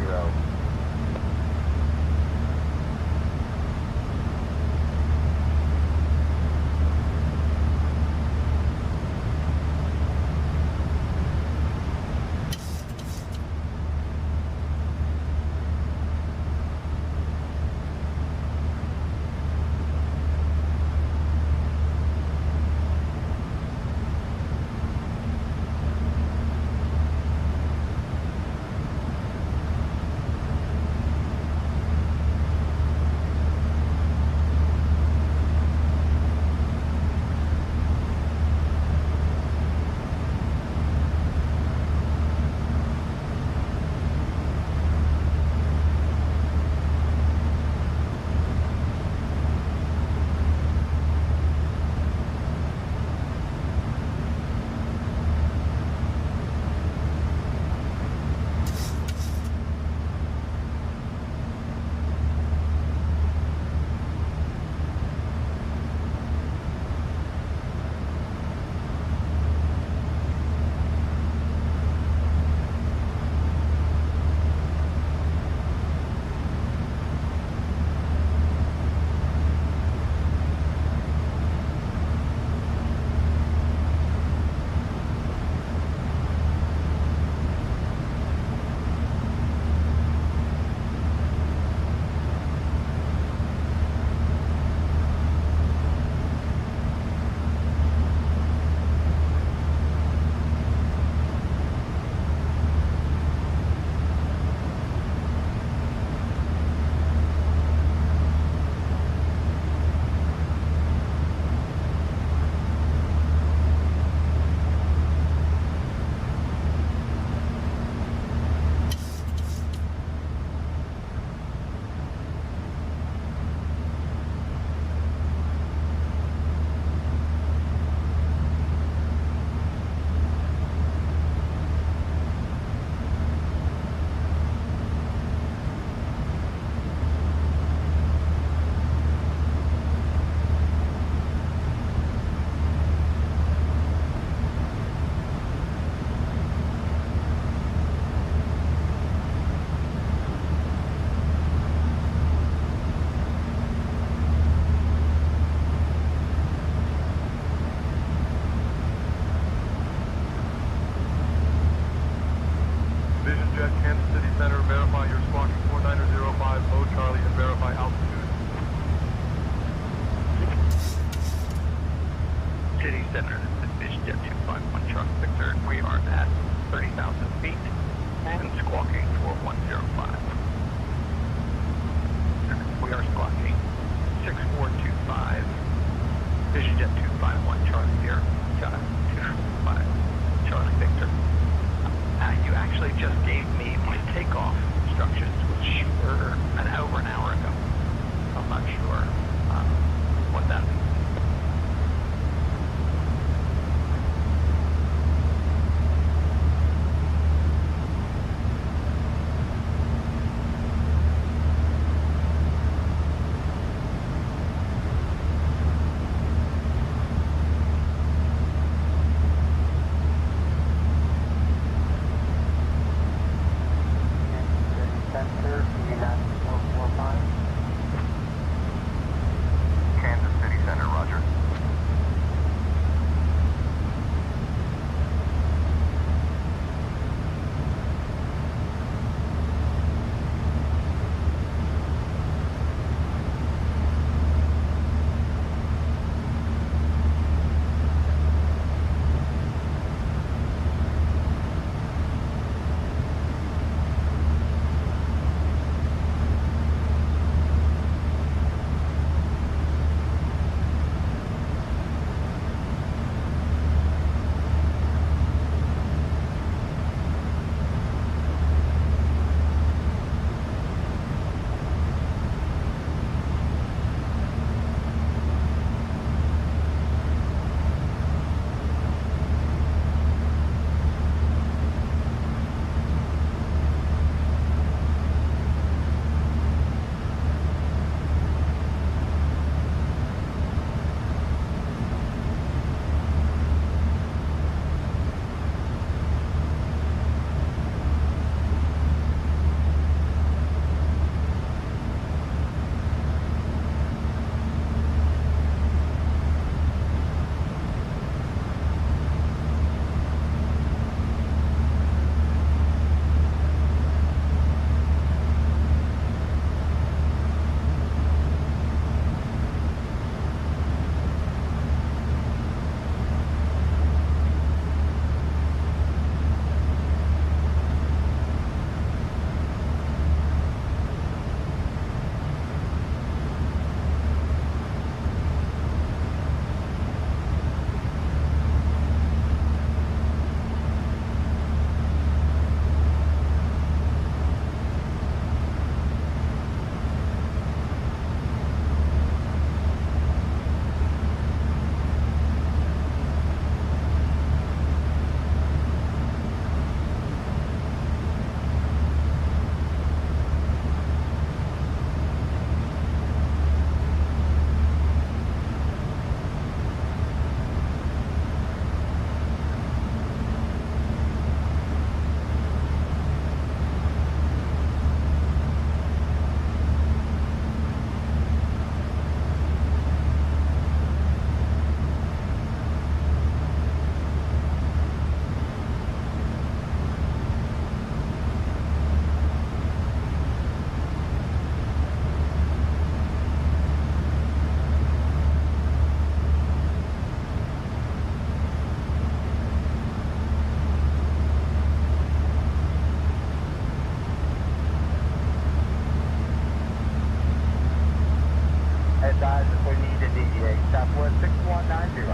advise if we need to deviate. Southwest 6190.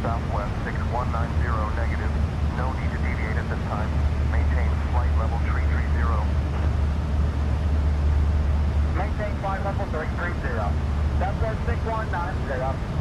Southwest 6190, negative. No need to deviate at this time. Maintain flight level 330. Maintain flight level 330. Southwest 6190.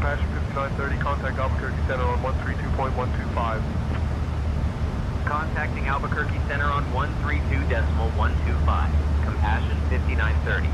Compassion 5930, contact Albuquerque Center on 132.125. Contacting Albuquerque Center on 132.125. Compassion 5930.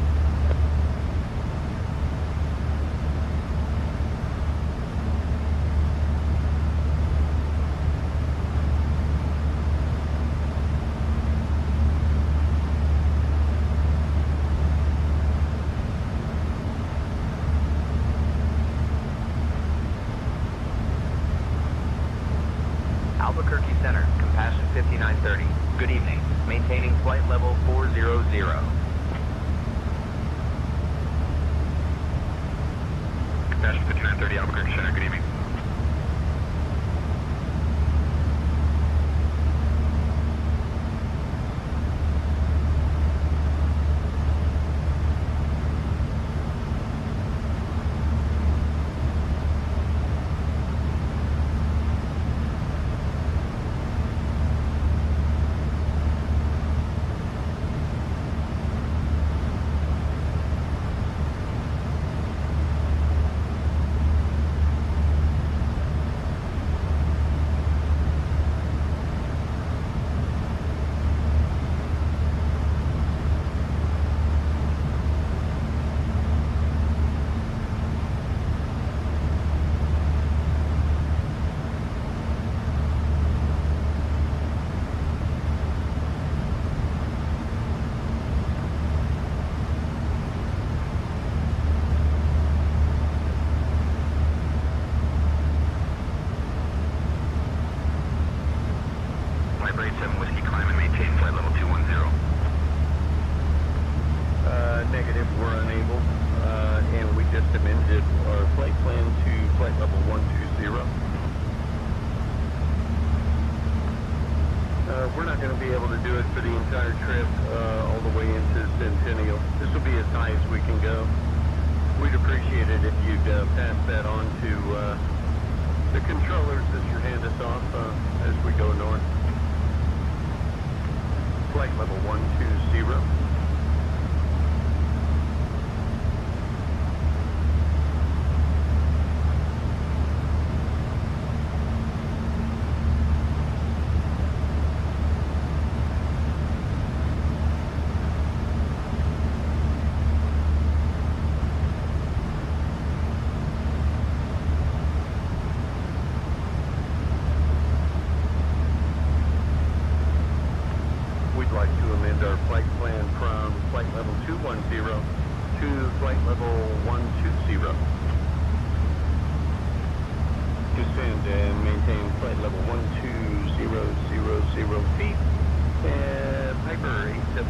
Albuquerque Center, Compassion 5930. Good evening. Maintaining flight level 400. Compassion 5930, Albuquerque Center, good evening. Vibrate 7 Whiskey, climb and maintain flight level 210. Negative, we're unable, and we just amended our flight plan to flight level 120. We're not going to be able to do it for the entire trip all the way into Centennial. This will be as high as we can go. We'd appreciate it if you'd pass that on to the controllers as you hand us off as we go north. Flight level 120. We'd like to amend our flight plan from flight level 210 to flight level 120. Descend and maintain flight level 12000 feet. And Piper 87.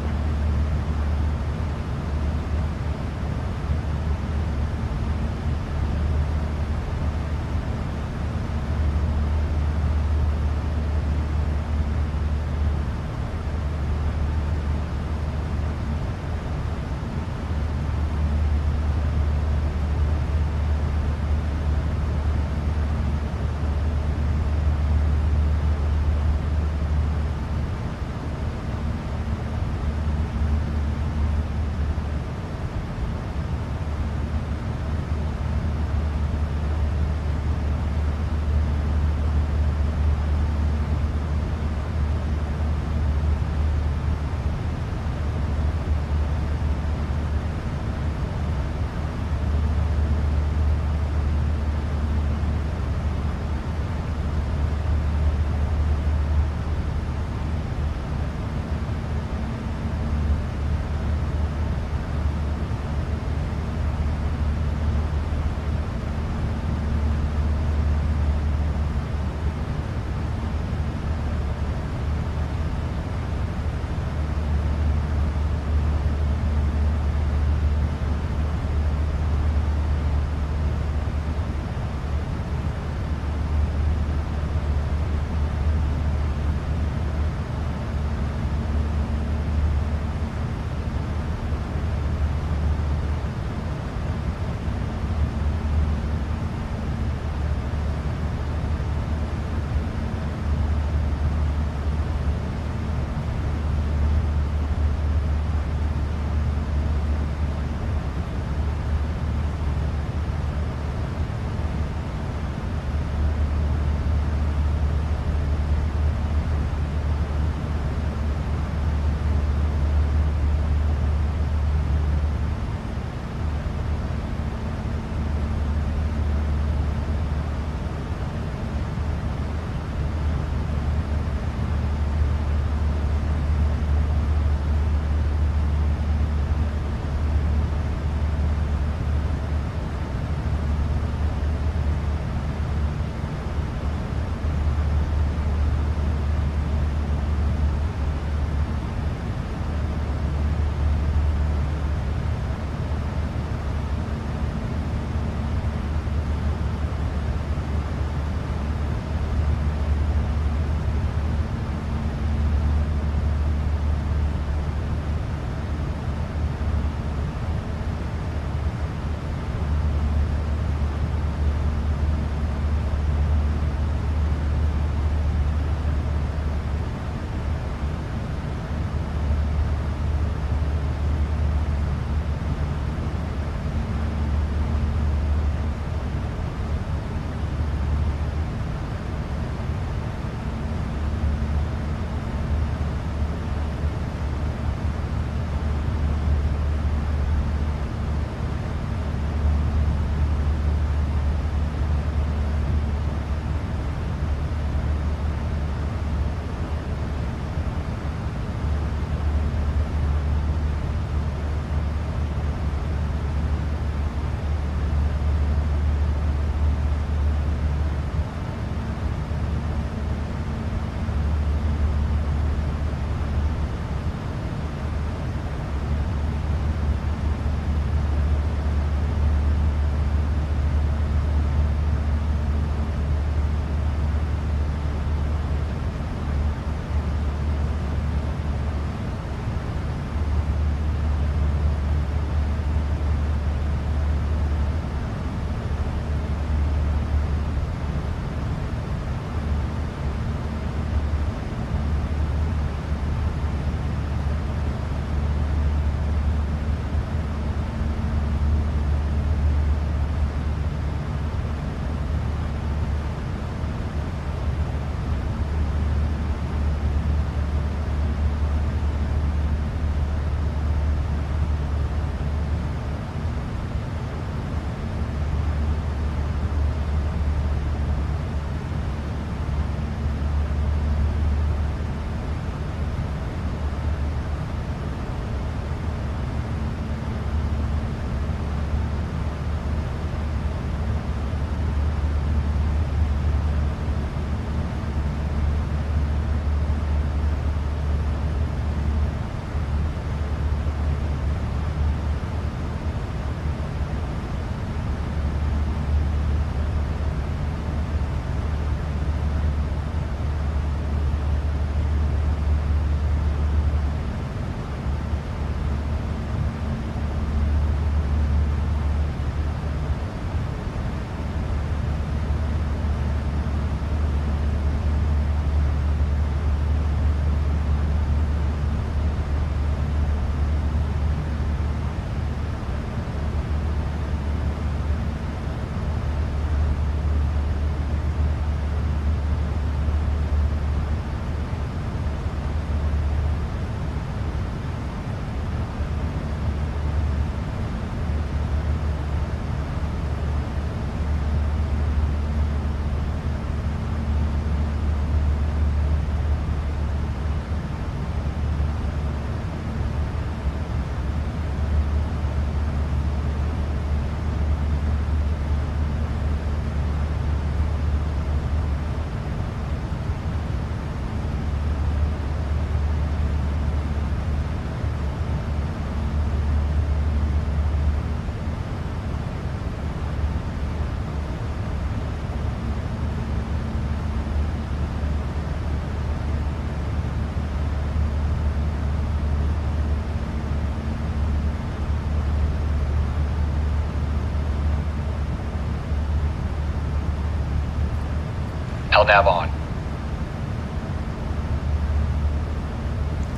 LNAV on.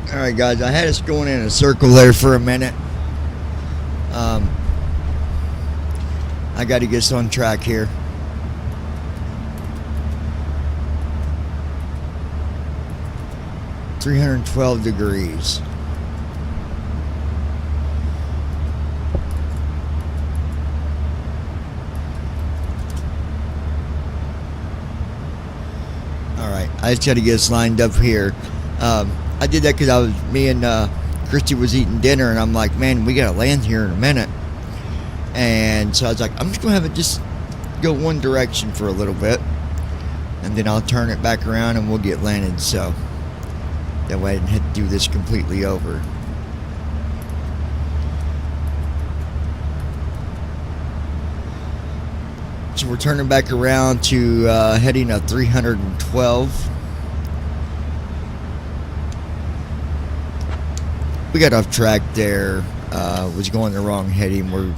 Alright guys, I had us going in a circle there for a minute. I got to get us on track here. $312. Alright, I just got to get us lined up here. I did that because me and Christy was eating dinner, and I'm like, man, we gotta land here in a minute. And so I was like, I'm just gonna have it just go one direction for a little bit, and then I'll turn it back around and we'll get landed. So that way I didn't have to do this completely over. So we're turning back around to heading a 312. We got off track there, was going the wrong heading. We're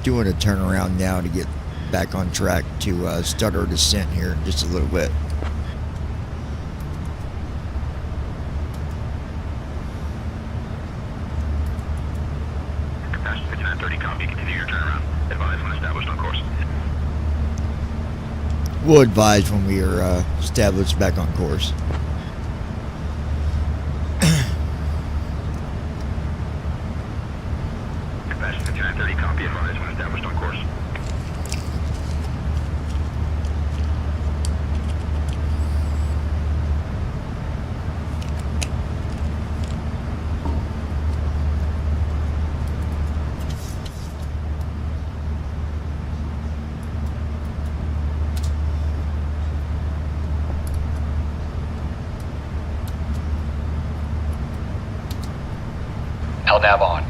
doing a turnaround now to get back on track to start our descent here in just a little bit. Passion 5930, copy, continue your turnaround. Advise when established on course. We'll advise when we are established back on course. Passion 5930, copy, advise when established on course. LNAV on.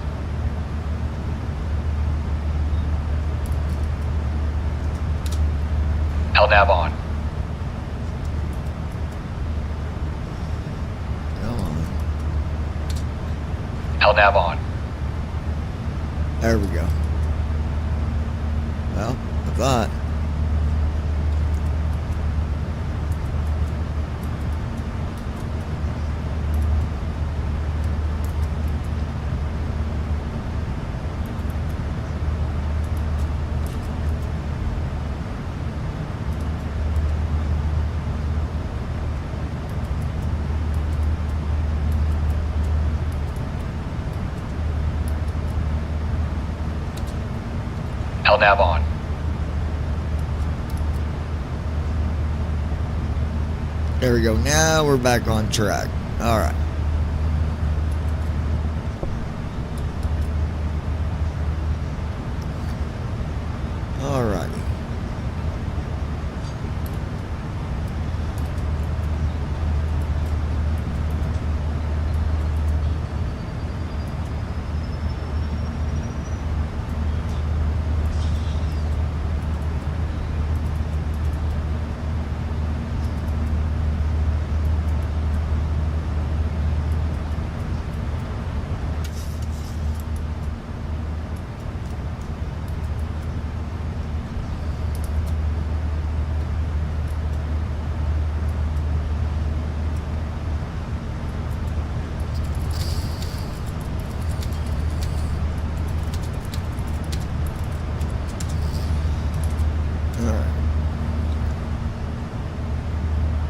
LNAV on. LNAV on. There we go. Well, I thought. LNAV on. There we go. Now we're back on track. All right. All righty.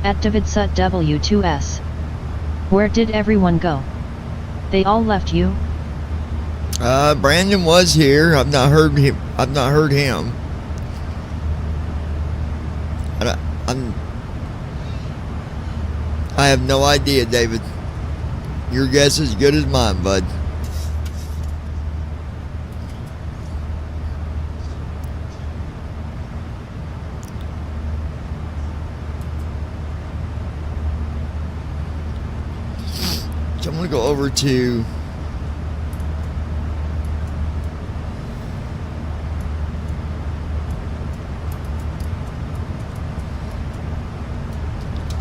At Davidsut W2S. Where did everyone go? They all left you? Brandon was here. I've not heard him. I have no idea, David. Your guess is as good as mine, bud. So I'm going to go over to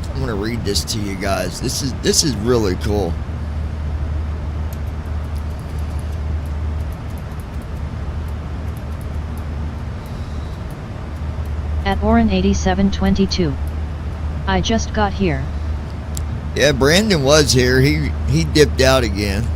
I'm going to read this to you guys. This is really cool. At Oren 8722. I just got here. Yeah, Brandon was here. He dipped out again.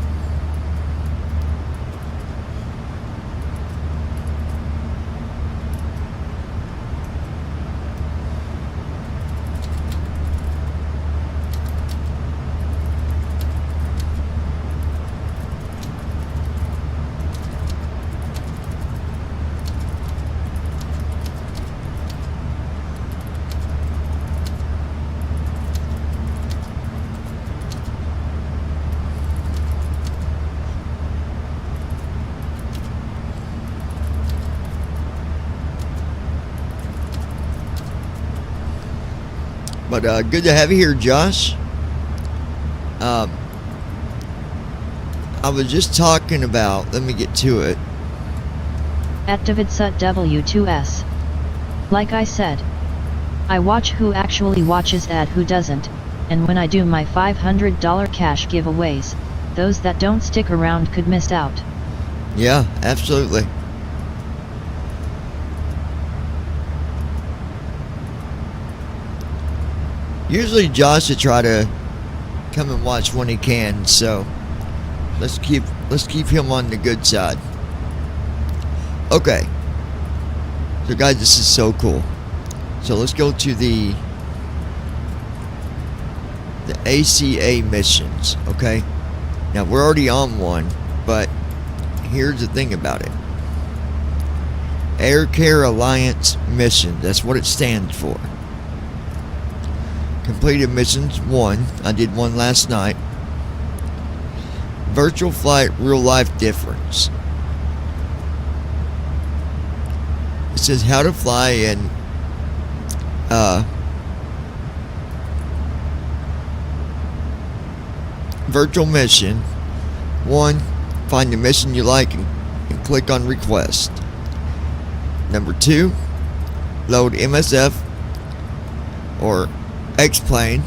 But good to have you here, Josh. I was just talking about, let me get to it. At Davidsut W2S. Like I said, I watch who actually watches and who doesn't, and when I do my $500 cash giveaways, those that don't stick around could miss out. Yeah, absolutely. Usually Josh will try to come and watch when he can, so let's keep him on the good side. Okay. So guys, this is so cool. So let's go to the ACA missions, okay? Now we're already on one, but here's the thing about it. Air Care Alliance mission, that's what it stands for. Completed missions 1. I did one last night. Virtual flight, real life difference. It says how to fly in virtual mission. 1. Find the mission you like and click on request. Number 2. Load MSF or X-plane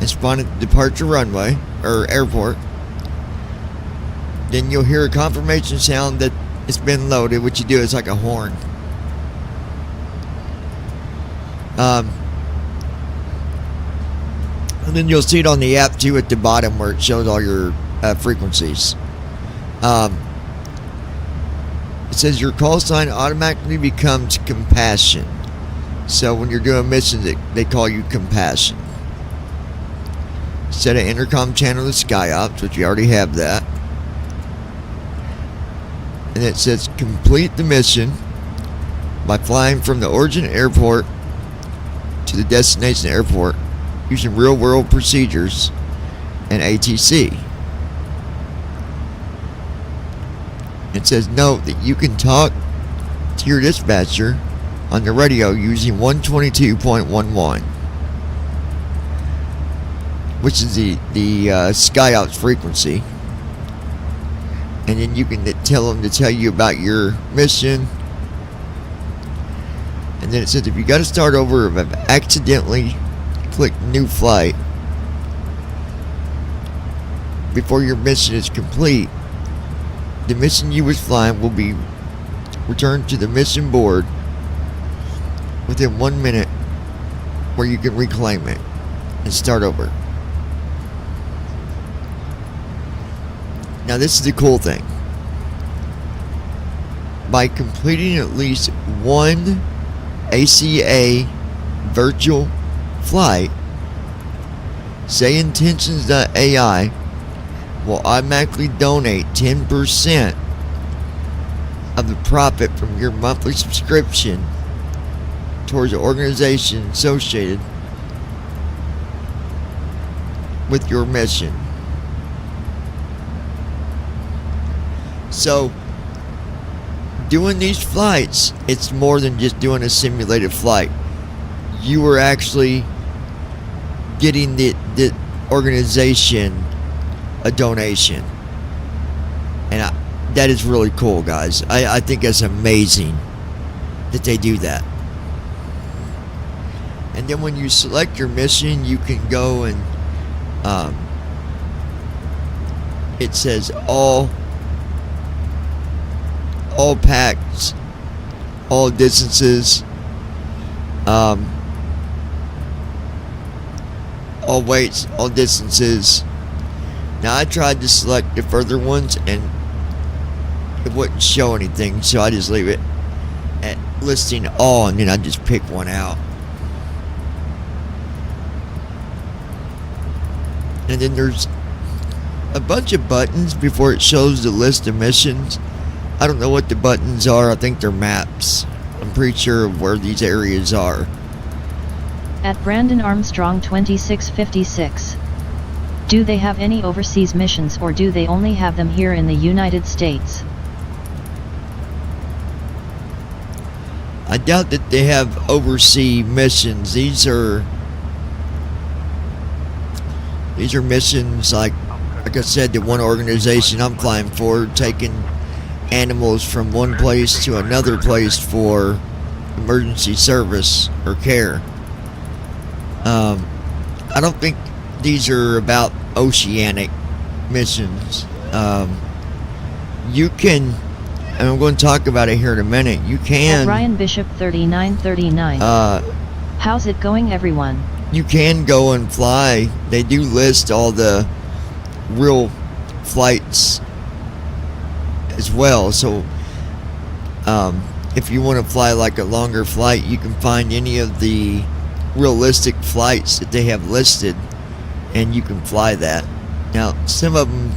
and spawn at the departure runway or airport. Then you'll hear a confirmation sound that it's been loaded. What you do is like a horn. And then you'll see it on the app too at the bottom where it shows all your frequencies. It says your call sign automatically becomes compassion. So when you're doing missions, they call you Compassion. Set an intercom channel to SkyOps, which you already have that. And it says complete the mission by flying from the origin airport to the destination airport using real world procedures and ATC. It says note that you can talk to your dispatcher on the radio using 122.11, which is the SkyOps frequency, and then you can tell them to tell you about your mission. And then it says if you got to start over, if I've accidentally clicked new flight before your mission is complete, the mission you was flying will be returned to the mission board within 1 minute, where you can reclaim it and start over. Now this is the cool thing. By completing at least one ACA virtual flight, say intentinos.ai will automatically donate 10% of the profit from your monthly subscription towards an organization associated with your mission. So doing these flights, it's more than just doing a simulated flight. You are actually getting the organization a donation, and that is really cool, guys. I think that's amazing that they do that. And then when you select your mission, you can go and it says all packs, all distances, all weights, all distances. Now I tried to select the further ones and it wouldn't show anything, so I just leave it at listing all and then I just pick one out. And then there's a bunch of buttons before it shows the list of missions. I don't know what the buttons are. I think they're maps. I'm pretty sure of where these areas are. At Brandon Armstrong 2656. Do they have any overseas missions or do they only have them here in the United States? I doubt that they have overseas missions. These are missions like I said, the one organization I'm flying for, taking animals from one place to another place for emergency service or care. I don't think these are about oceanic missions. You can, and I'm going to talk about it here in a minute, you can... At Ryan Bishop 3939. How's it going, everyone? You can go and fly. They do list all the real flights as well, so if you want to fly like a longer flight, you can find any of the realistic flights that they have listed and you can fly that. Now some of them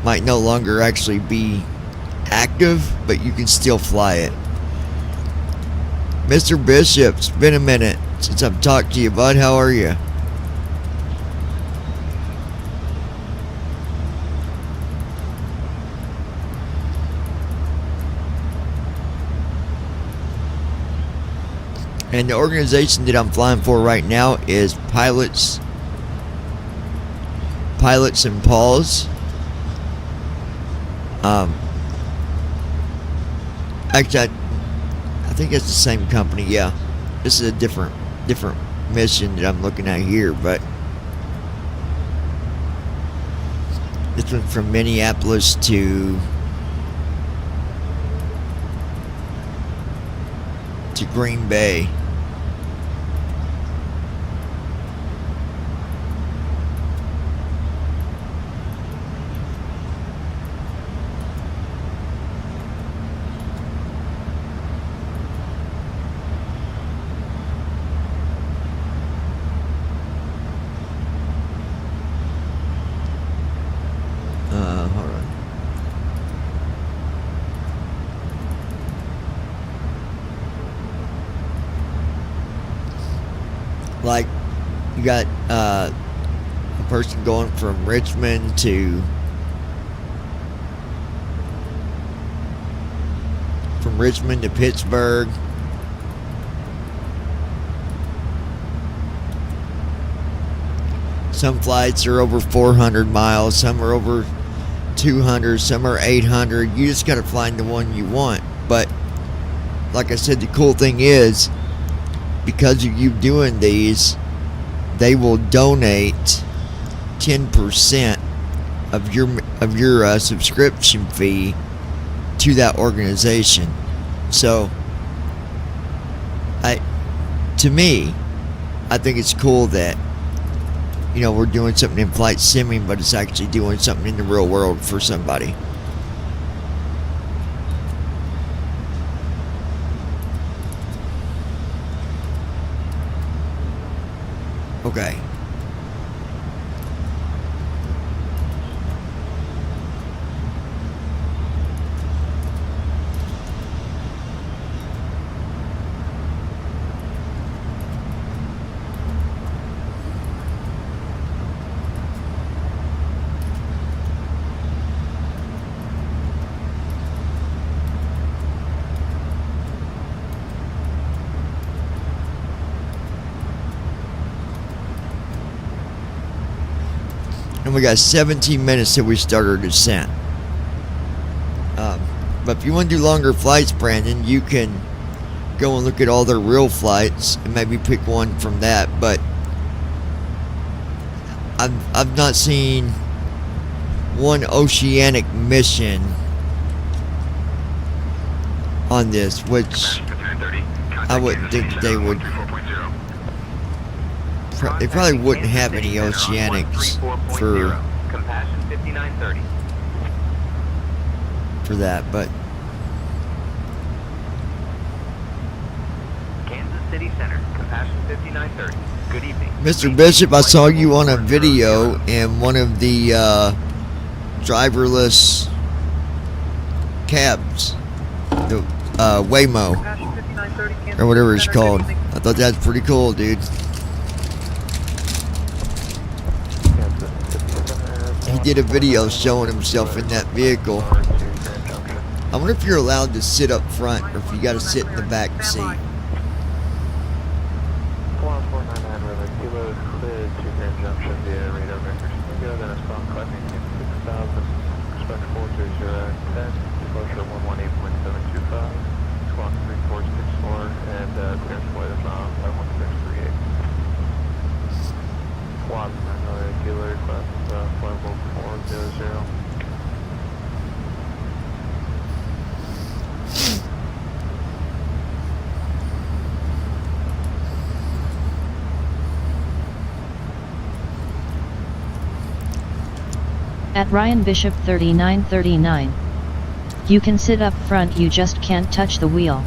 might no longer actually be active, but you can still fly it. Mr. Bishop, it's been a minute since I've talked to you, bud. How are you? And the organization that I'm flying for right now is Pilots and Paws. Actually, I think it's the same company. Yeah, this is a different mission that I'm looking at here, but this one's from Minneapolis to Green Bay. Hold on. Like, you got a person going from Richmond to Pittsburgh. Some flights are over 400 miles, some are over 200, some are 800. You just gotta find the one you want. But like I said, the cool thing is, because of you doing these, they will donate 10% of your subscription fee to that organization. So to me, I think it's cool that, you know, we're doing something in flight simming, but it's actually doing something in the real world for somebody. Okay. And we got 17 minutes till we start our descent. But if you want to do longer flights, Brandon, you can go and look at all their real flights and maybe pick one from that. But I've not seen one oceanic mission on this, which I wouldn't think they would They probably wouldn't have any oceanics for Compassion 5930. that, but Kansas City Center, Compassion 5930. Good evening. Mr. Bishop, I saw you on a video in one of the driverless cabs, the Waymo, or whatever it's called. I thought that's pretty cool, dude. He did a video showing himself in that vehicle. I wonder if you're allowed to sit up front or if you got to sit in the back seat. Squad 499 River, Kilo is cleared to Grand Junction via radar vector Stingo, then a strong climbing in 6000, expect 42010, departure 118.725, squawk 3464, and clearance flight is on 51638. Squad 9 Kilo request flight level 400. At Ryan Bishop 3939. You can sit up front, you just can't touch the wheel.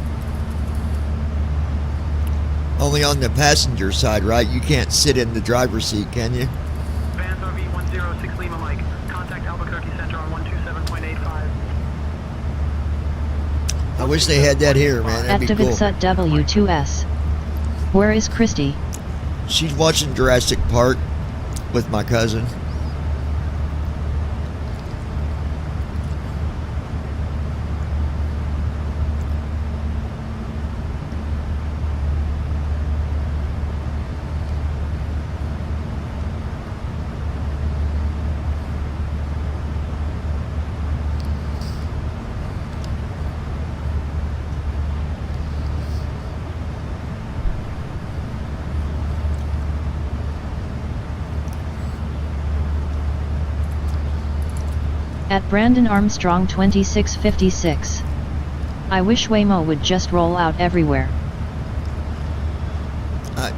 Only on the passenger side, right? You can't sit in the driver's seat, can you? Vans RV 106 Lima Mike. Contact Albuquerque Center on 127.85. I wish they had that here, man. That'd be cool. Activate SUT W2S. Where is Christy? She's watching Jurassic Park with my cousin. At Brandon Armstrong 2656. I wish Waymo would just roll out everywhere.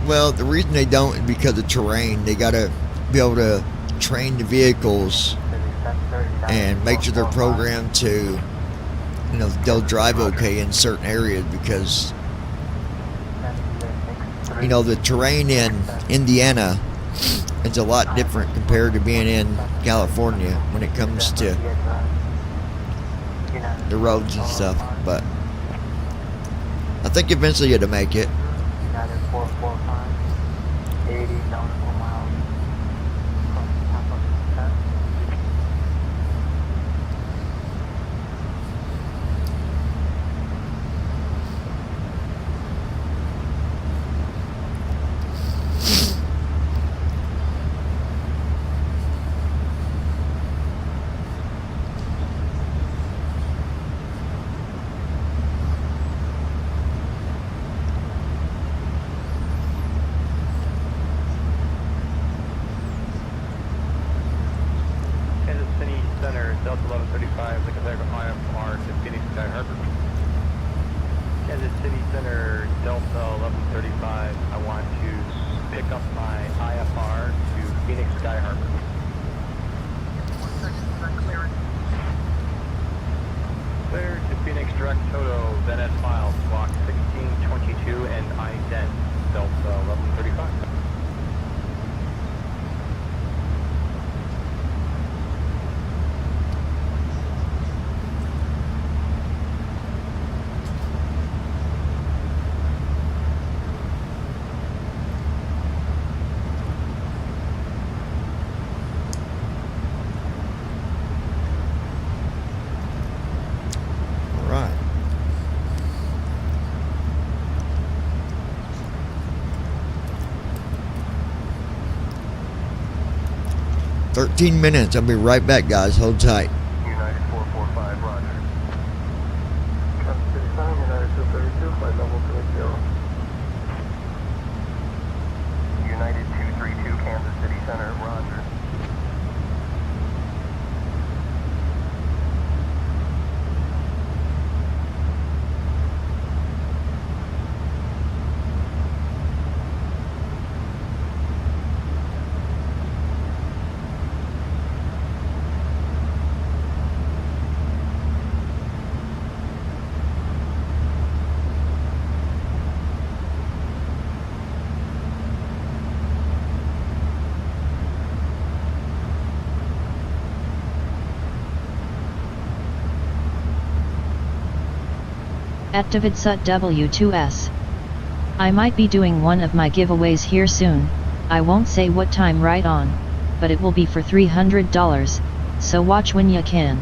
Well, the reason they don't is because of terrain. They gotta be able to train the vehicles and make sure they're programmed to, you know, they'll drive okay in certain areas because, you know, the terrain in Indiana is a lot different compared to being in California when it comes to the roads and stuff. But I think eventually it'll make it. 80 nautical miles from Tampa. Delta 1135, looking back on IFR to Phoenix Sky Harbor. Kansas City Center, Delta 1135, I want to pick up my IFR to Phoenix Sky Harbor. 1 second for clearance. Clear to Phoenix Direct Toto, then as filed, block 1622 and I-10, Delta 1135. Right. "13 minutes. I'll be right back, guys. Hold tight." United 445, roger. Kansas City Center, United 232, flight level 30. United 232, Kansas City Center, roger. At DavidSut W2S. I might be doing one of my giveaways here soon, I won't say what time right on, but it will be for $300, so watch when you can.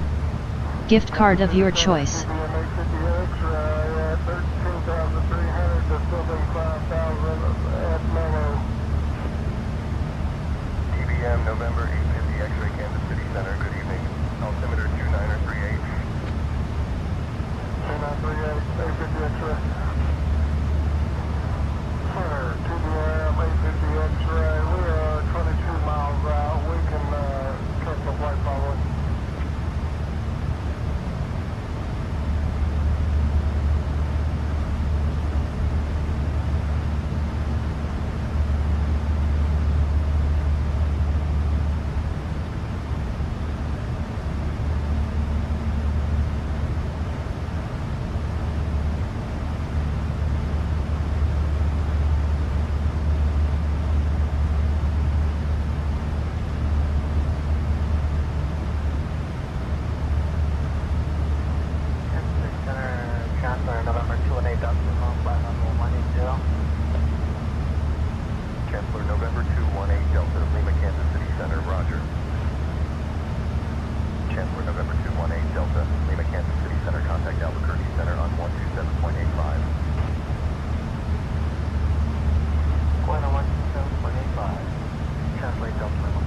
Gift card of your choice. TBM November 850 X-ray Kansas City Center, good evening. Altimeter 2938. 2938, 850 X-ray. Center, TBM 850 X-ray, we are 22 miles out, we can catch the flight following. Chancellor November 218 Delta, Lima, Kansas City Center, roger. Chancellor November 218 Delta, Lima, Kansas City Center, contact Albuquerque Center on 127.85. Going on 127.85. Translate Delta Lima.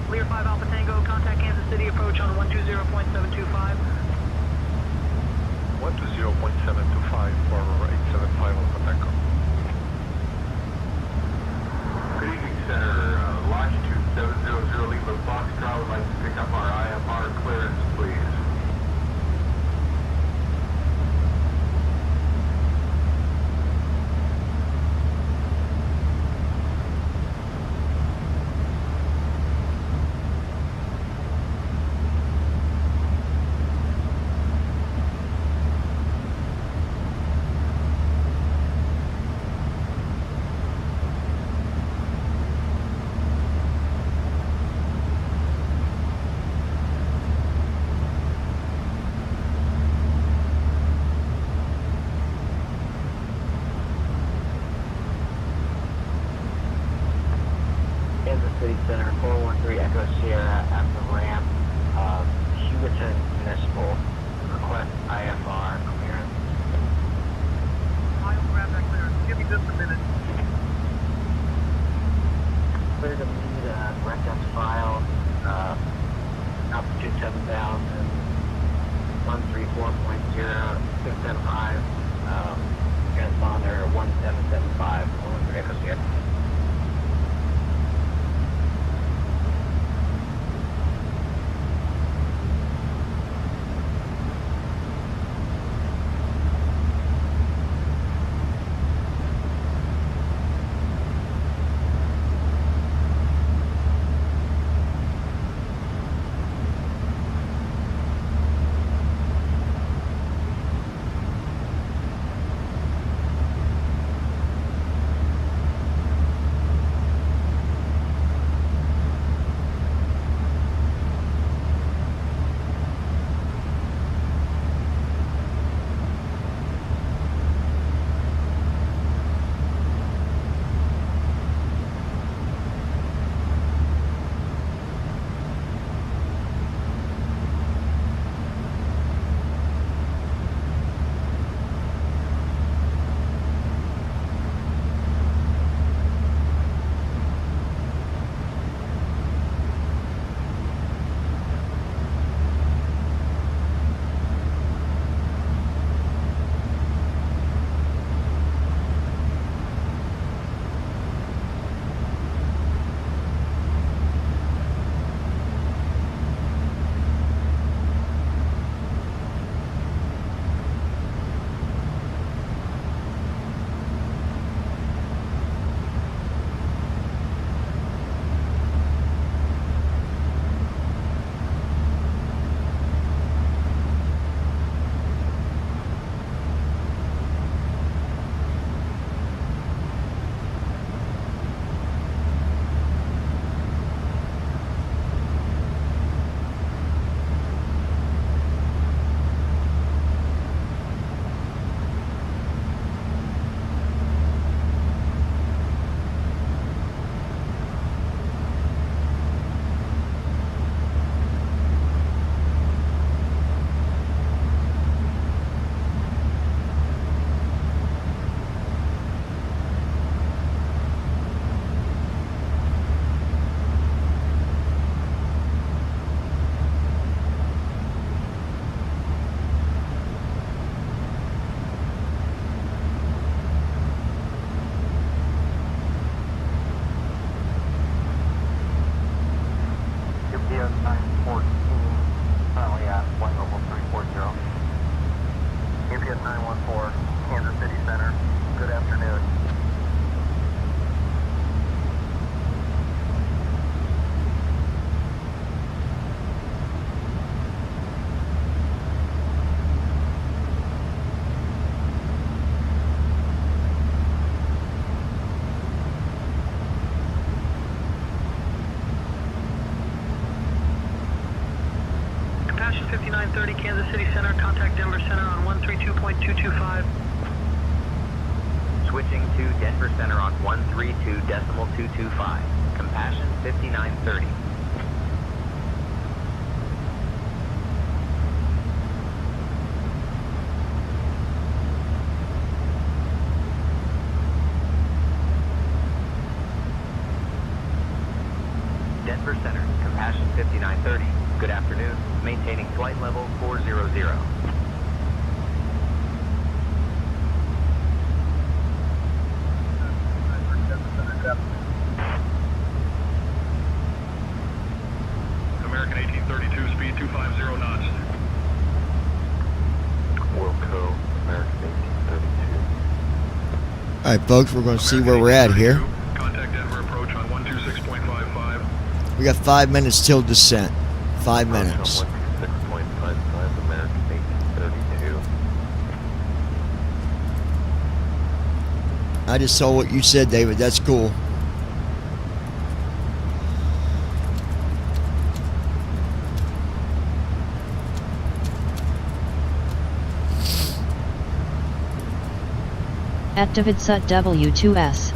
Clear 5 Alpha Tango, contact Kansas City, approach on 120.725. 120.725 for 875 Alpha Tango. Good evening, Center. Longitude 700 Lima Foxtrot would like to pick up our IFR clearance, please. Kansas City Center, 413 Echo Sierra at the ramp. Huberton Municipal, request IFR clearance. I'll grab that clearance. Give me just a minute. Clear to meet direct X file, altitude 7,000, 134.0675, transponder 1775, 413 Echo Sierra. Denver Center on 132.225. Switching to Denver Center on 132.225. Compassion 5930. Denver Center, Compassion 5930. Good afternoon. Maintaining flight level 400. American 1832, speed 250 knots. Wilco, American 1832. All right, folks, we're going to see where we're at here. Contact Denver approach on 126.55. We got 5 minutes till descent. 5 minutes. 126.55, American 1832. I just saw what you said, David. That's cool. At Davidsut W2S.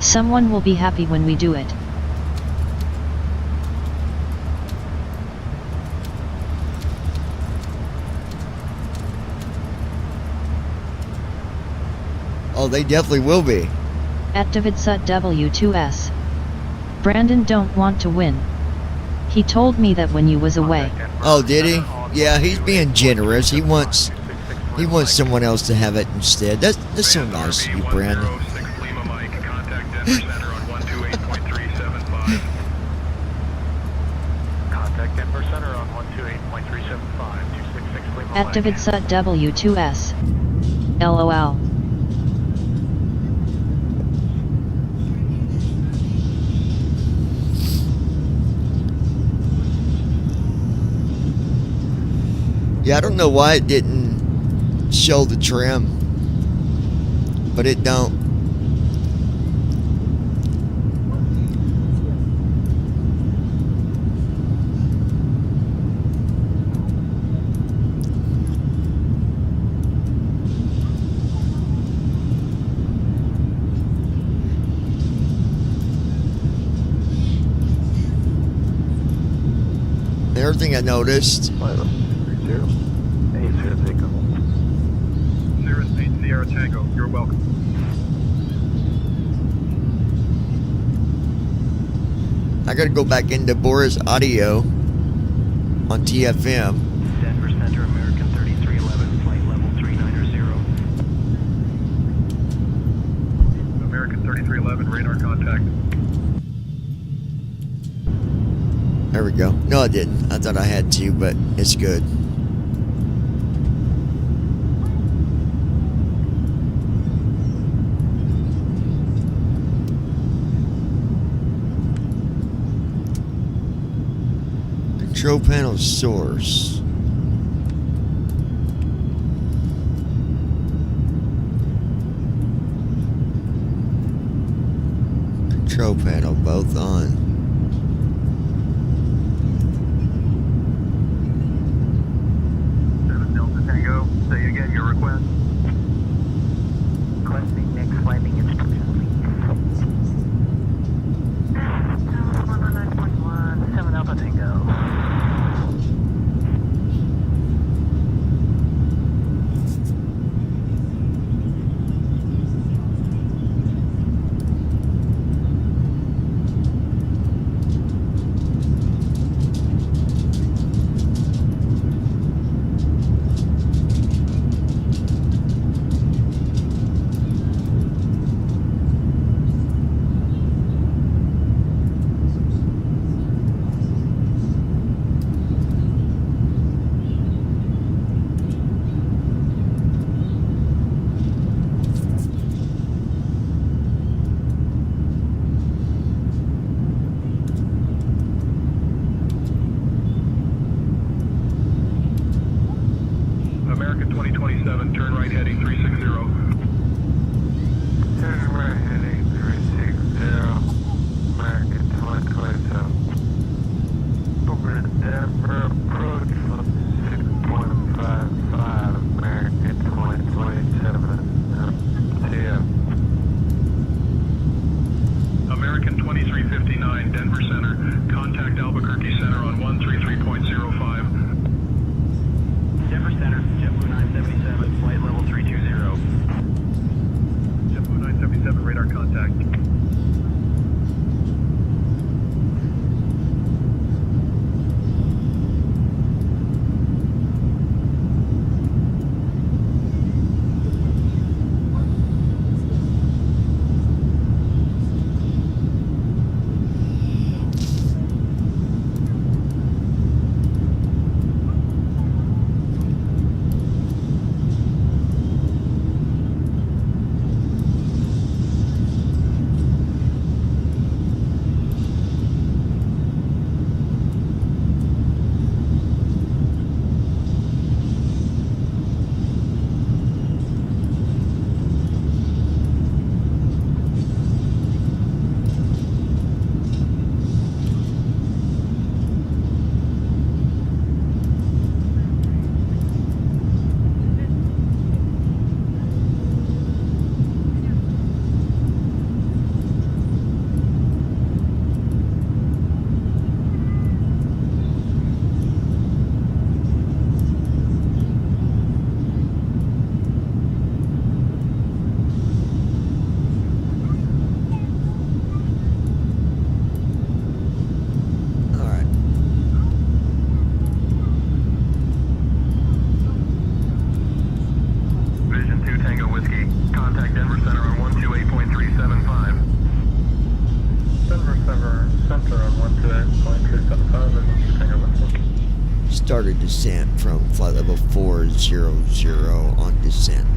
Someone will be happy when we do it. Oh, they definitely will be. At Davidsut W2S. Brandon don't want to win. He told me that when you was away. Oh, did he? Yeah, he's being generous. He wants someone else to have it instead. That's so nice of you, Brandon. Contact Denver Center on 128.375, 266 Lima At Mike. Davidsut W2S. LOL. Yeah, I don't know why it didn't show the trim, but it don't. Another thing I noticed. Cirrus 8 Sierra Tango, you're welcome. I gotta go back into Boris audio on TFM. Denver Center, American 3311, flight level 390. American 3311, radar contact. There we go. No, I didn't. I thought I had to, but it's good. Control panel source. Control panel both on. Tango, say again your request. Requesting next landing instructions, please. 109.1, 7 Alpha Tango. contact. Started descent from flight level 400 on descent.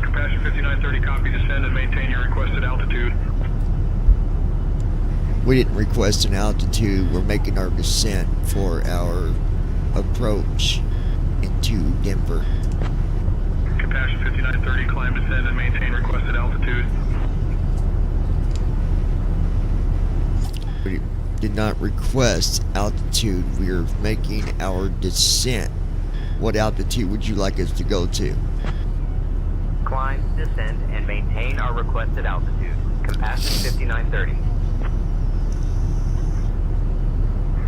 Compassion 5930, copy, descend and maintain your requested altitude. We didn't request an altitude. We're making our descent for our approach into Denver. Compassion 5930, climb, descend, and maintain requested altitude. We did not request altitude. We are making our descent. What altitude would you like us to go to? Climb, descend, and maintain our requested altitude. Compassion 5930.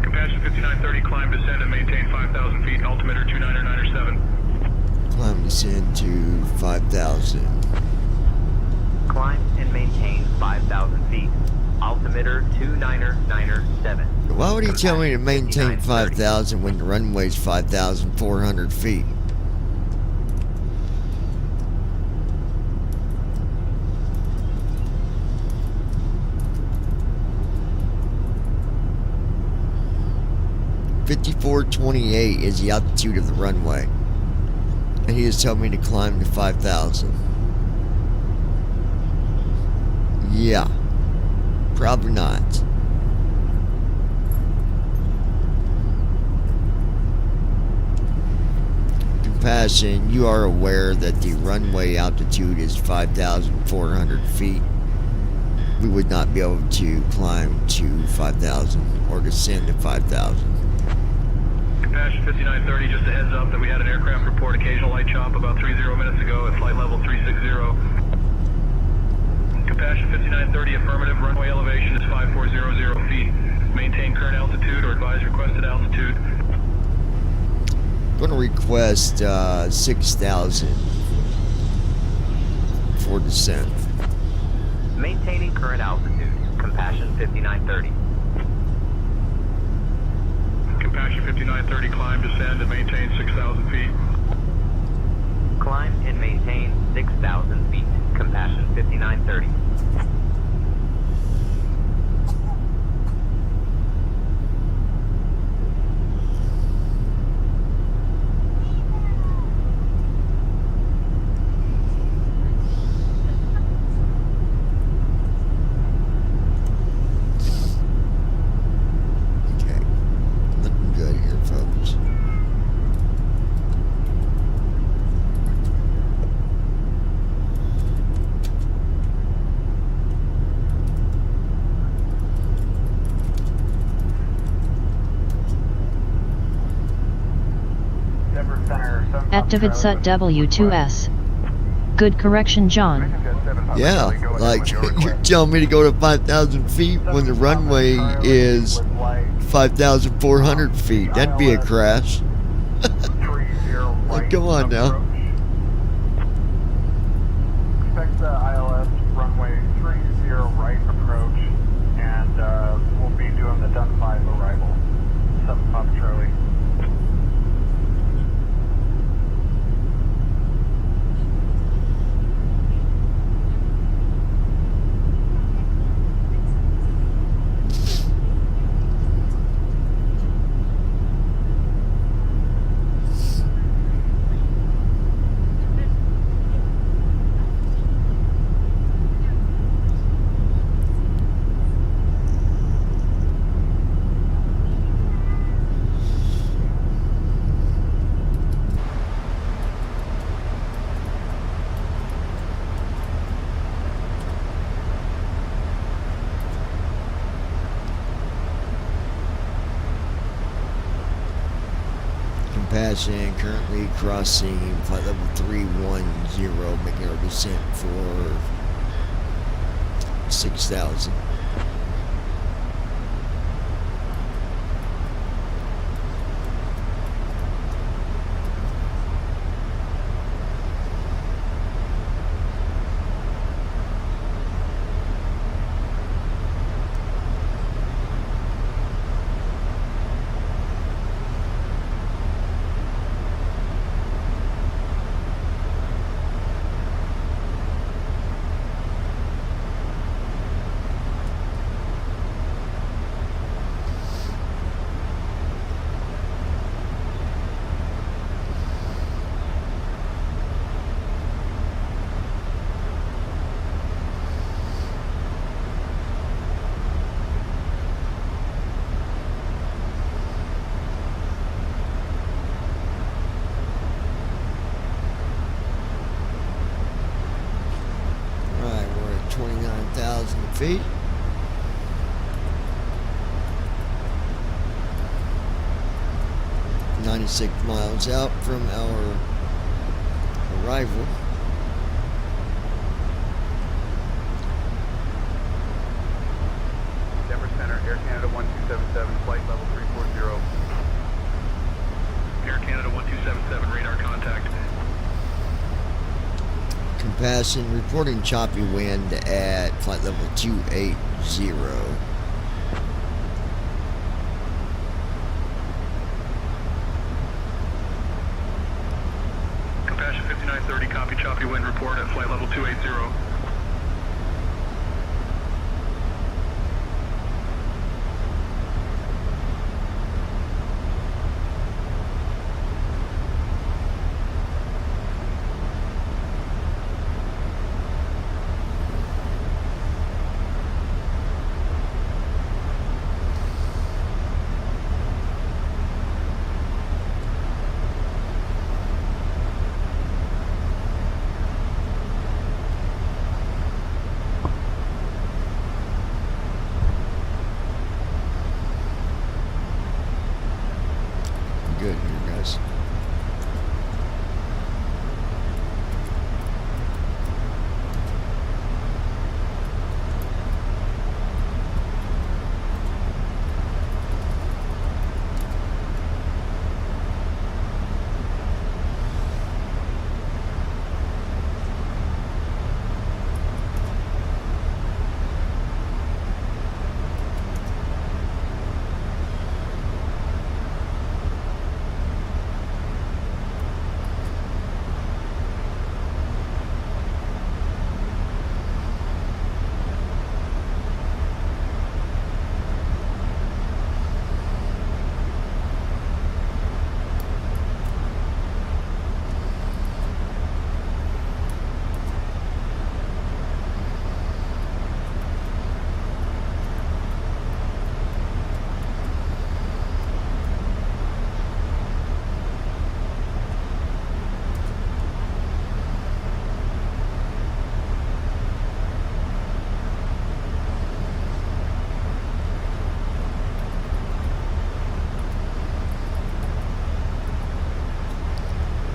Compassion 5930, climb, descend, and maintain 5,000 feet, altimeter 29907. Climb, descend to 5,000. Climb and maintain 5,000 feet, altimeter 29907. Why would he tell me to maintain 5,000 when the runway's 5,400 feet? $54.28 is the altitude of the runway, and he is telling me to climb to 5,000. Yeah, probably not. Compassion, you are aware that the runway altitude is 5,400 feet. We would not be able to climb to 5,000 or descend to 5,000. Compassion 5930, just a heads up that we had an aircraft report occasional light chop about 30 minutes ago at flight level 360. Compassion 5930, affirmative, runway elevation is 5400 feet. Maintain current altitude or advise requested altitude. I'm going to request 6,000 for descent. Maintaining current altitude. Compassion 5930. Compassion 5930, climb, descend, and maintain 6,000 feet. Climb and maintain 6,000 feet. Compassion 5930. Activate SUT W2S. Good correction, John. Yeah, like you're telling me to go to 5,000 feet when the runway is 5,400 feet. That'd be a crash. Like, come on now. Expect the ILS runway 30 right approach, and we'll be doing the Dun 5 arrival. 7 Pop Charlie. Compassion currently crossing flight level 310, making our descent for 6,000. Alright, we're at 29,000 feet. .96 miles out from our arrival. Denver Center, Air Canada 1277, flight level 340. Air Canada 1277, radar contact. Compassion reporting choppy wind at flight level 280. Compassion 5930, copy choppy wind report at flight level 280. Good here, guys.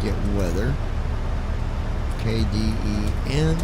Get weather. KDEN.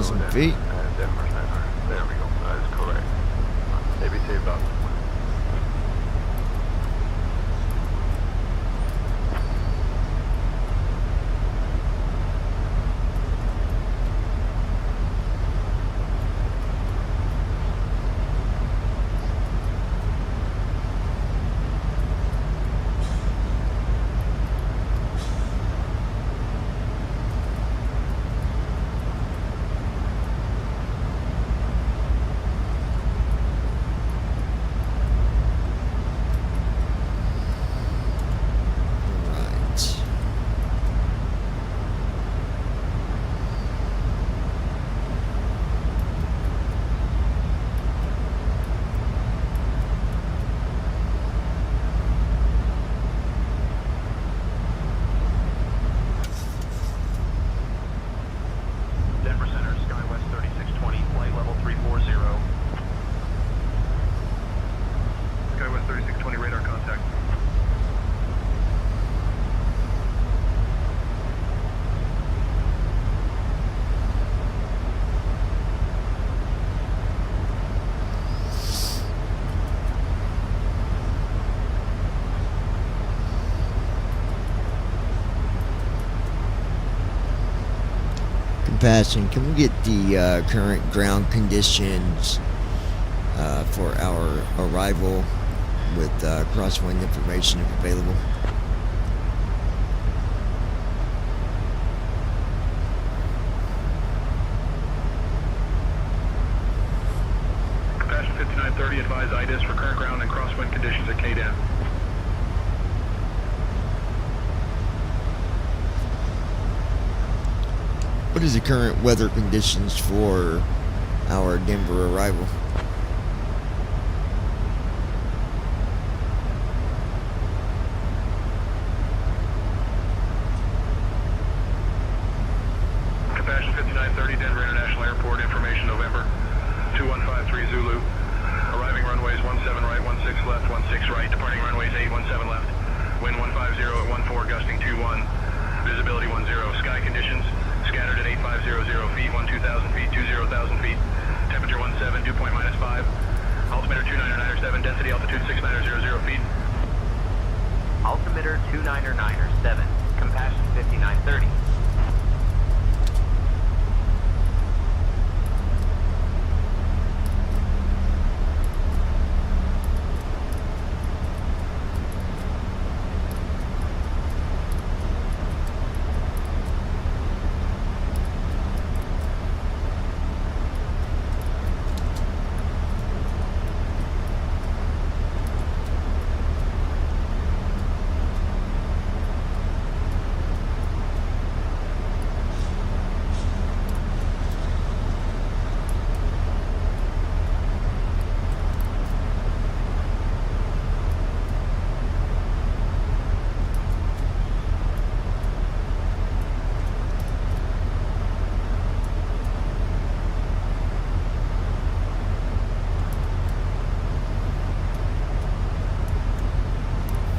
2,000 feet. Denver Center. There we go. That is correct. ABC about. Denver Center, SkyWest 3620, flight level 340. SkyWest 3620, radar contact. Compassion, can we get the current ground conditions for our arrival with crosswind information if available? Compassion 5930, advise IDIS for current ground and crosswind conditions at KDAN. What is the current weather conditions for our Denver arrival? Compassion 5930, Denver International Airport, information November 2153 Zulu. Arriving runways 17 right, 16 left, 16 right, departing runways 817 left. Wind 150 at 14, gusting 21. Visibility 10. Sky conditions scattered at 8500 feet, 12,000 feet, 20,000 feet. Temperature 17, dew point -5. Altimeter 29907, density altitude 6900 feet. Altimeter 29907, Compassion 5930.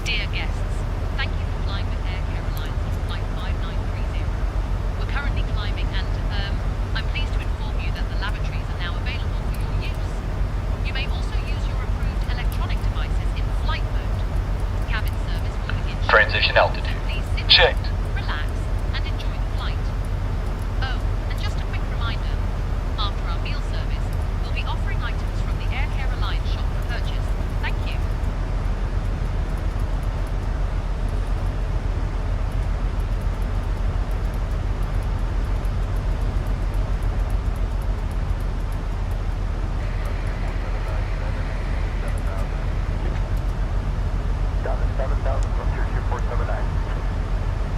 Dear guests, thank you for flying with Air Carolines on flight 5930. We're currently climbing and I'm pleased to inform you that the lavatories are now available for your use. You may also use your approved electronic devices in flight mode. Cabin service will begin shortly, Transition so altitude. please sit Checked. back, relax, and enjoy the flight. Oh, and just a quick reminder, after our meal service, we'll be offering items from the Air Carolines shop for purchase. Thank you.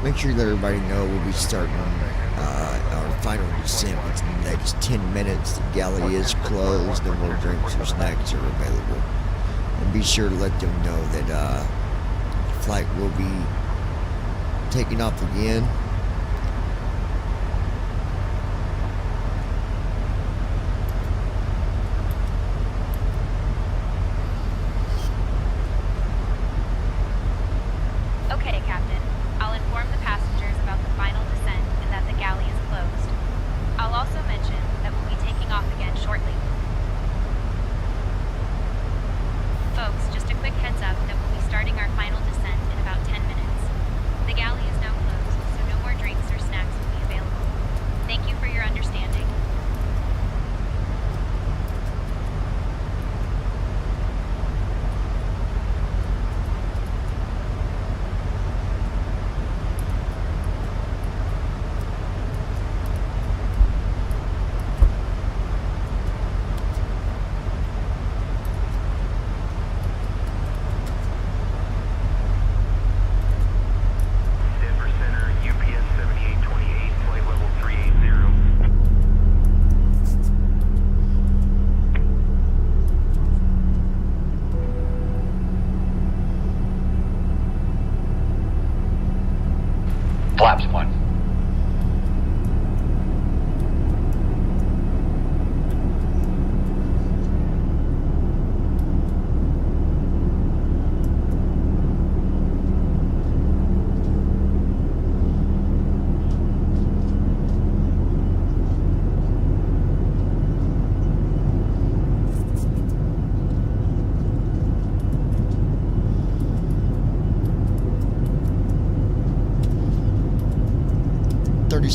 Make sure that everybody know we'll be starting our final descent within the next 10 minutes. The galley is closed, no more drinks or snacks are available. And be sure to let them know that the flight will be taking off again. Okay, Captain. I'll inform the passengers about the final descent and that the galley is closed. I'll also mention Flaps 1.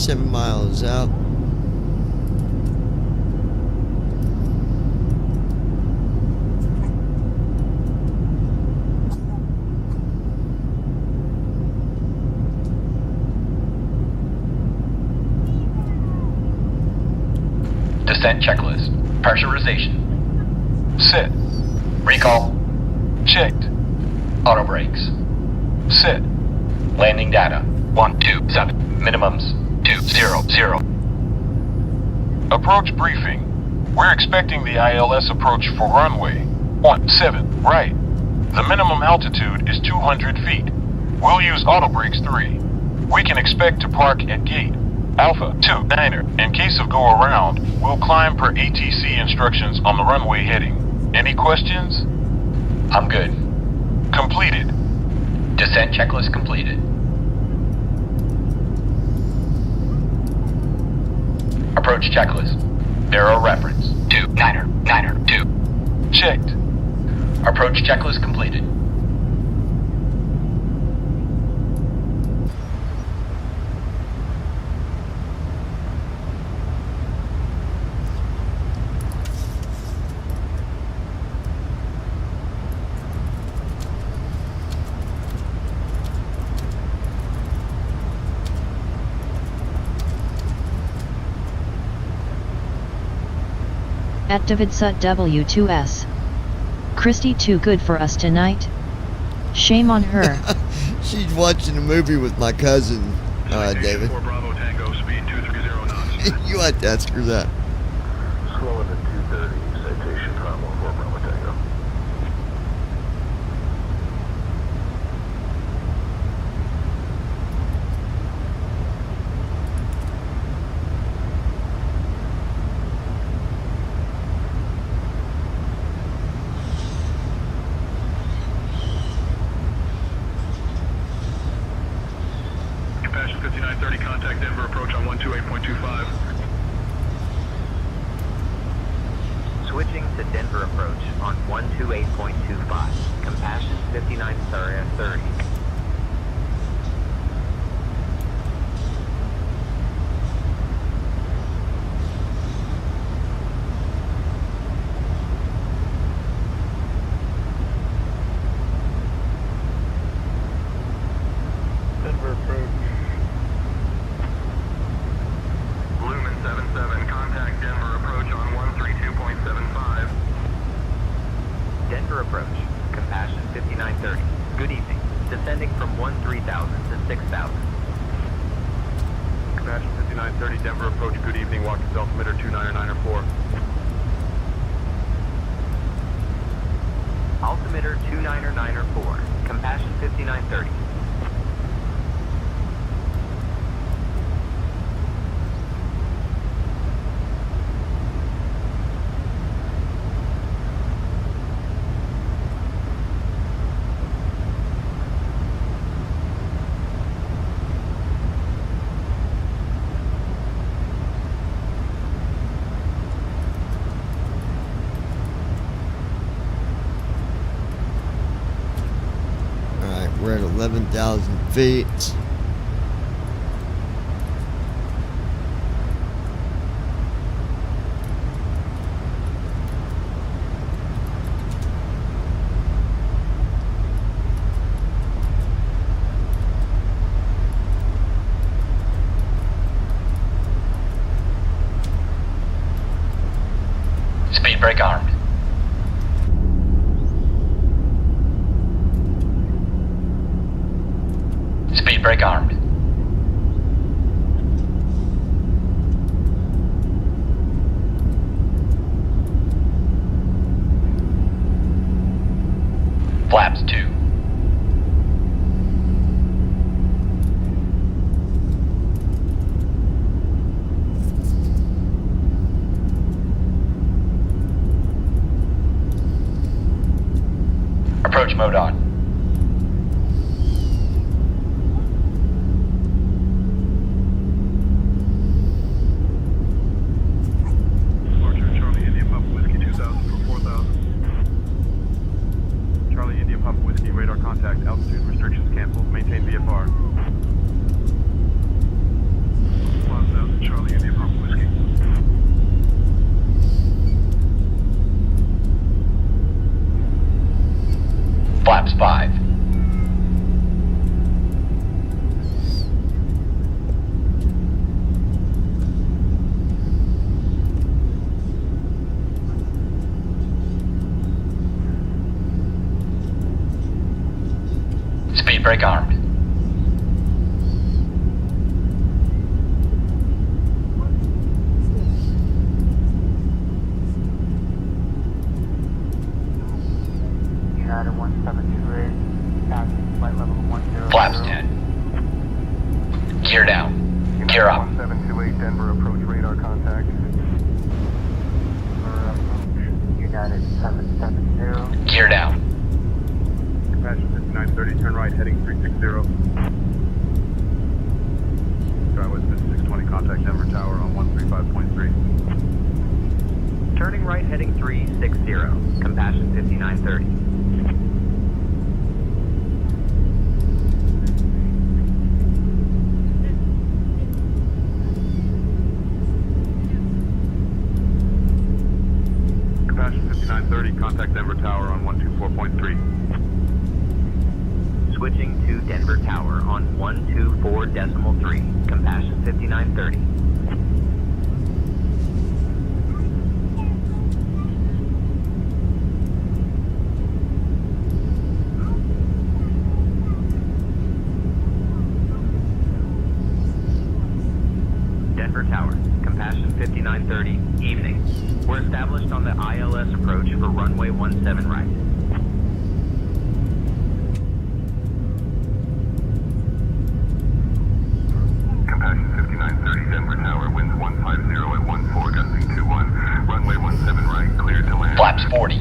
Miles out. Descent checklist. Pressurization. Set. Recall. Checked. Auto brakes. Set. Landing data. 127. Minimums. 200. Approach briefing. We're expecting the ILS approach for runway 17 right. The minimum altitude is 200 feet. We'll use auto brakes 3. We can expect to park at gate Alpha 29er. In case of go around, we'll climb per ATC instructions on the runway heading. Any questions? I'm good. Completed. Descent checklist completed. Approach checklist. Arrow reference. 29er 2. Checked. Approach checklist completed. At Davidsut W2S. Christy too good for us tonight? Shame on her. She's watching a movie with my cousin, David. 4 Bravo Tango, speed 230 knots. You had to ask her that. Slower than 230, citation time 14 Bravo Tango. Compassion 5930, contact Denver approach on 128.25. Switching to Denver approach on 128.25. Compassion 5930. Denver approach. Lumen 77, contact Denver approach on 132.75. Denver approach. Compassion 5930. Good evening. Descending from 13,000 to 6,000. Compassion 5930, Denver approach, good evening, walk to altimeter 2994. Altimeter 2994. Compassion 5930. Alright, we're at 11,000 feet. Speed brake armed. Speed brake armed. Flaps 2. mode on. Departure, Charlie India Papa Whiskey 2000 for 4,000. Charlie India Papa Whiskey, radar contact, altitude restrictions canceled, maintain VFR. 5,000, Charlie India Papa Whiskey. Flaps 5. Speed brake armed. United 1728, taxi, flight level 10. Flaps 10. Gear down. Gear up. 1728, Denver approach radar contact. United 770. Gear down. Compassion 5930, turn right, heading 360. Driveway 620, contact Denver Tower on 135.3. Turning right, heading 360. Compassion 5930. Compassion 5930, contact Denver Tower on 124.3. Switching to Denver Tower on 124.3. Compassion 5930. Denver Tower, Compassion 5930, evening. We're established on the ILS approach for runway 17 right. Compassion 5930, Denver Tower, winds 150 at 14, gusting 21. Runway 17 right, cleared to land. Flaps 40.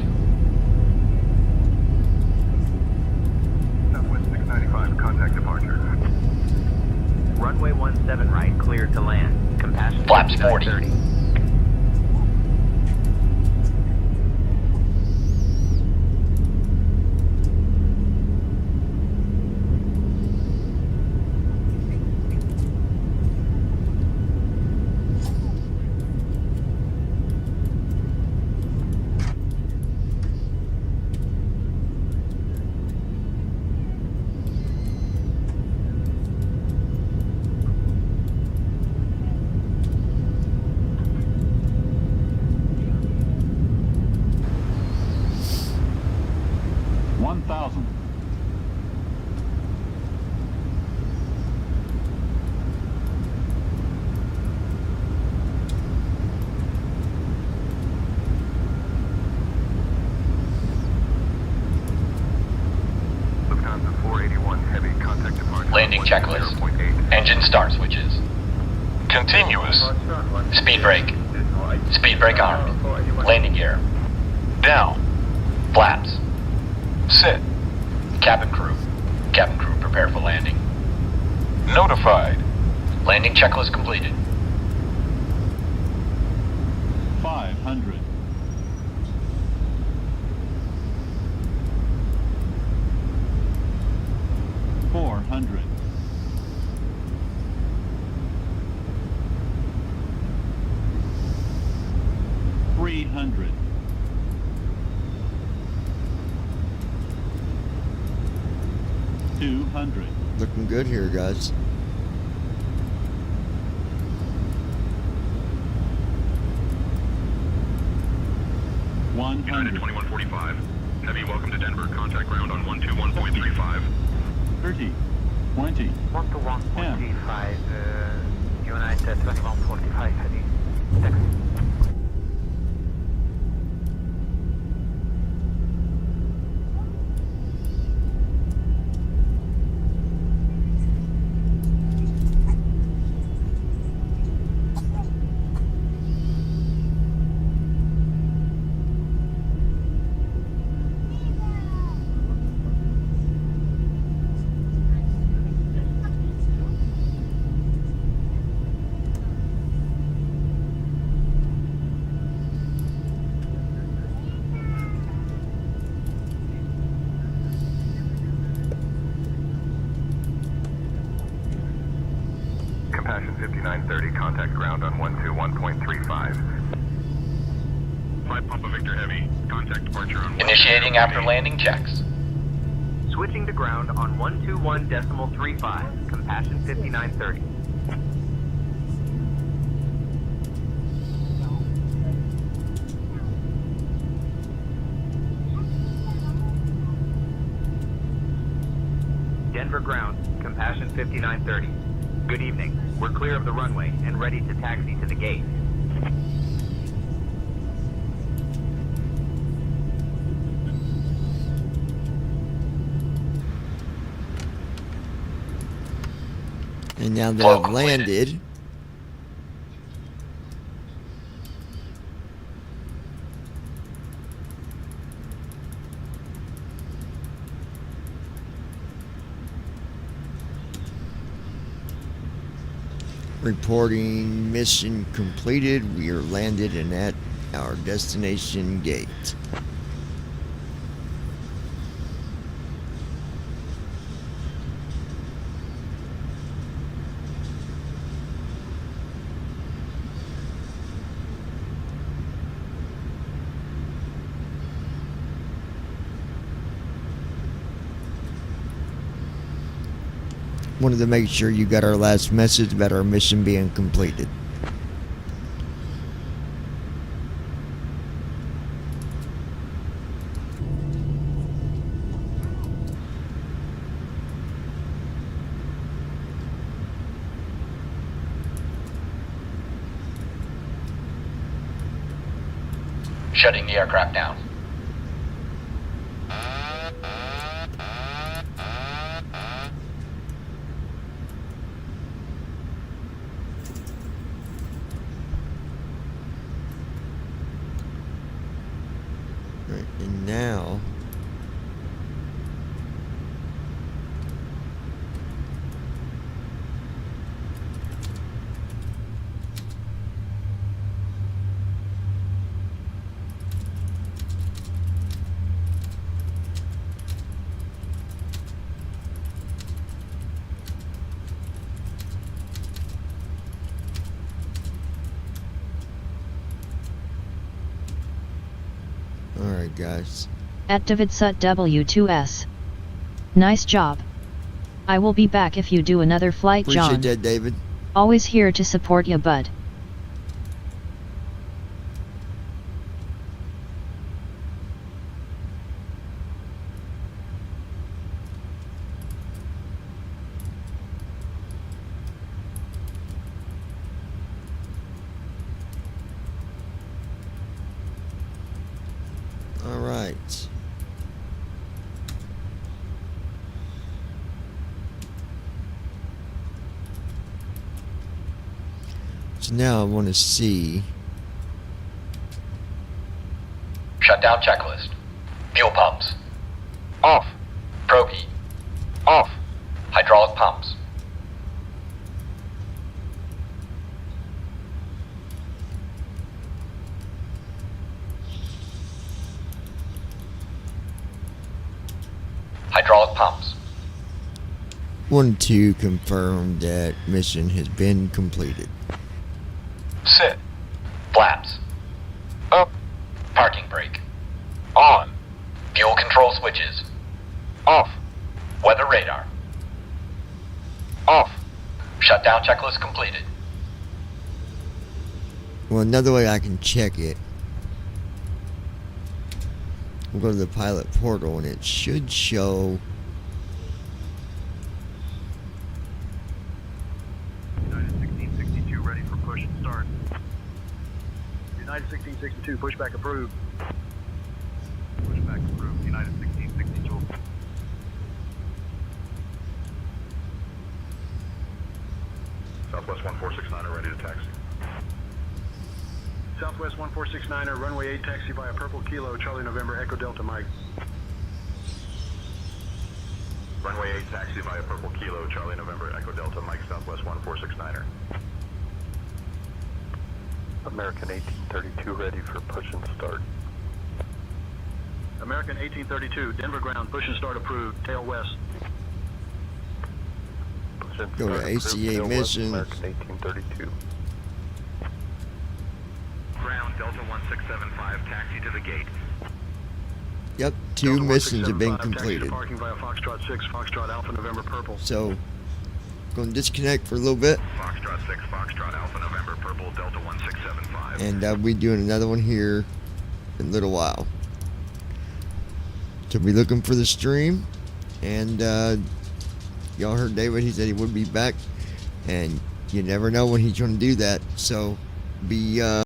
Southwest 695, contact departure. Runway 17 right, cleared to land. Compassion Flaps 40. 5930. Lufthansa 481, heavy, contact departure. Landing checklist. 0.8. Engine start switches. Continuous. Speed brake. Speed brake armed. Landing gear. Down. Flaps. Set. Cabin crew. Cabin crew prepare for landing. Notified. Landing checklist completed. 500. 400. 300. 200. Looking good here, guys. United 2145, heavy, welcome to Denver. Contact ground on 121.35. 30. 20. 1 to 1.35, United 2145, heading. Taxi. Compassion 5930, contact ground on 121.35. 5 Papa Victor Heavy, contact departure on Initiating after landing checks. Switching to ground on 121.35, Compassion 5930. Denver ground, Compassion 5930. Good evening. We're clear of the runway and ready to taxi to the gate. And now that I've landed, reporting mission completed. We are landed and at our destination gate. Wanted to make sure you got our last message about our mission being completed. Shutting the aircraft down. Right, and now alright guys. At Davidsut W2S. Nice job. I will be back if you do another flight, John. Appreciate that, David. Always here to support ya, bud. All right. So now I want to see. Shutdown checklist. Fuel pumps. Off. Probe. Off. Hydraulic pumps. Hydraulic pumps. Want to confirm that mission has been completed. Set. Flaps. Up. Parking brake. On. Fuel control switches. Off. Weather radar. Off. Shutdown checklist completed. Well, another way I can check it, we'll go to the pilot portal and it should show United 1662 ready for push and start. United 1662, pushback approved. Pushback approved, United 1662. Southwest 1469 ready to taxi. Southwest 1469er, runway 8 taxi via Purple Kilo, Charlie November, Echo Delta Mike. Runway 8 taxi via Purple Kilo, Charlie November, Echo Delta Mike, Southwest 1469er. American 1832 ready for push and start. American 1832, Denver ground, push and start approved, tail west. Push Attention. Go to Target group, ACA Bill West, missions. American 1832. Ground Delta 1675, taxi to the gate. Yep, 2 missions have been completed. Parking via Foxtrot 6, Foxtrot Alpha, November Purple. So, going to disconnect for a little bit. Foxtrot 6, Foxtrot Alpha, November Purple, Delta 1675. And I'll be doing another one here in a little while. So be looking for the stream. And y'all heard David, he said he would be back. And you never know when he's going to do that. So be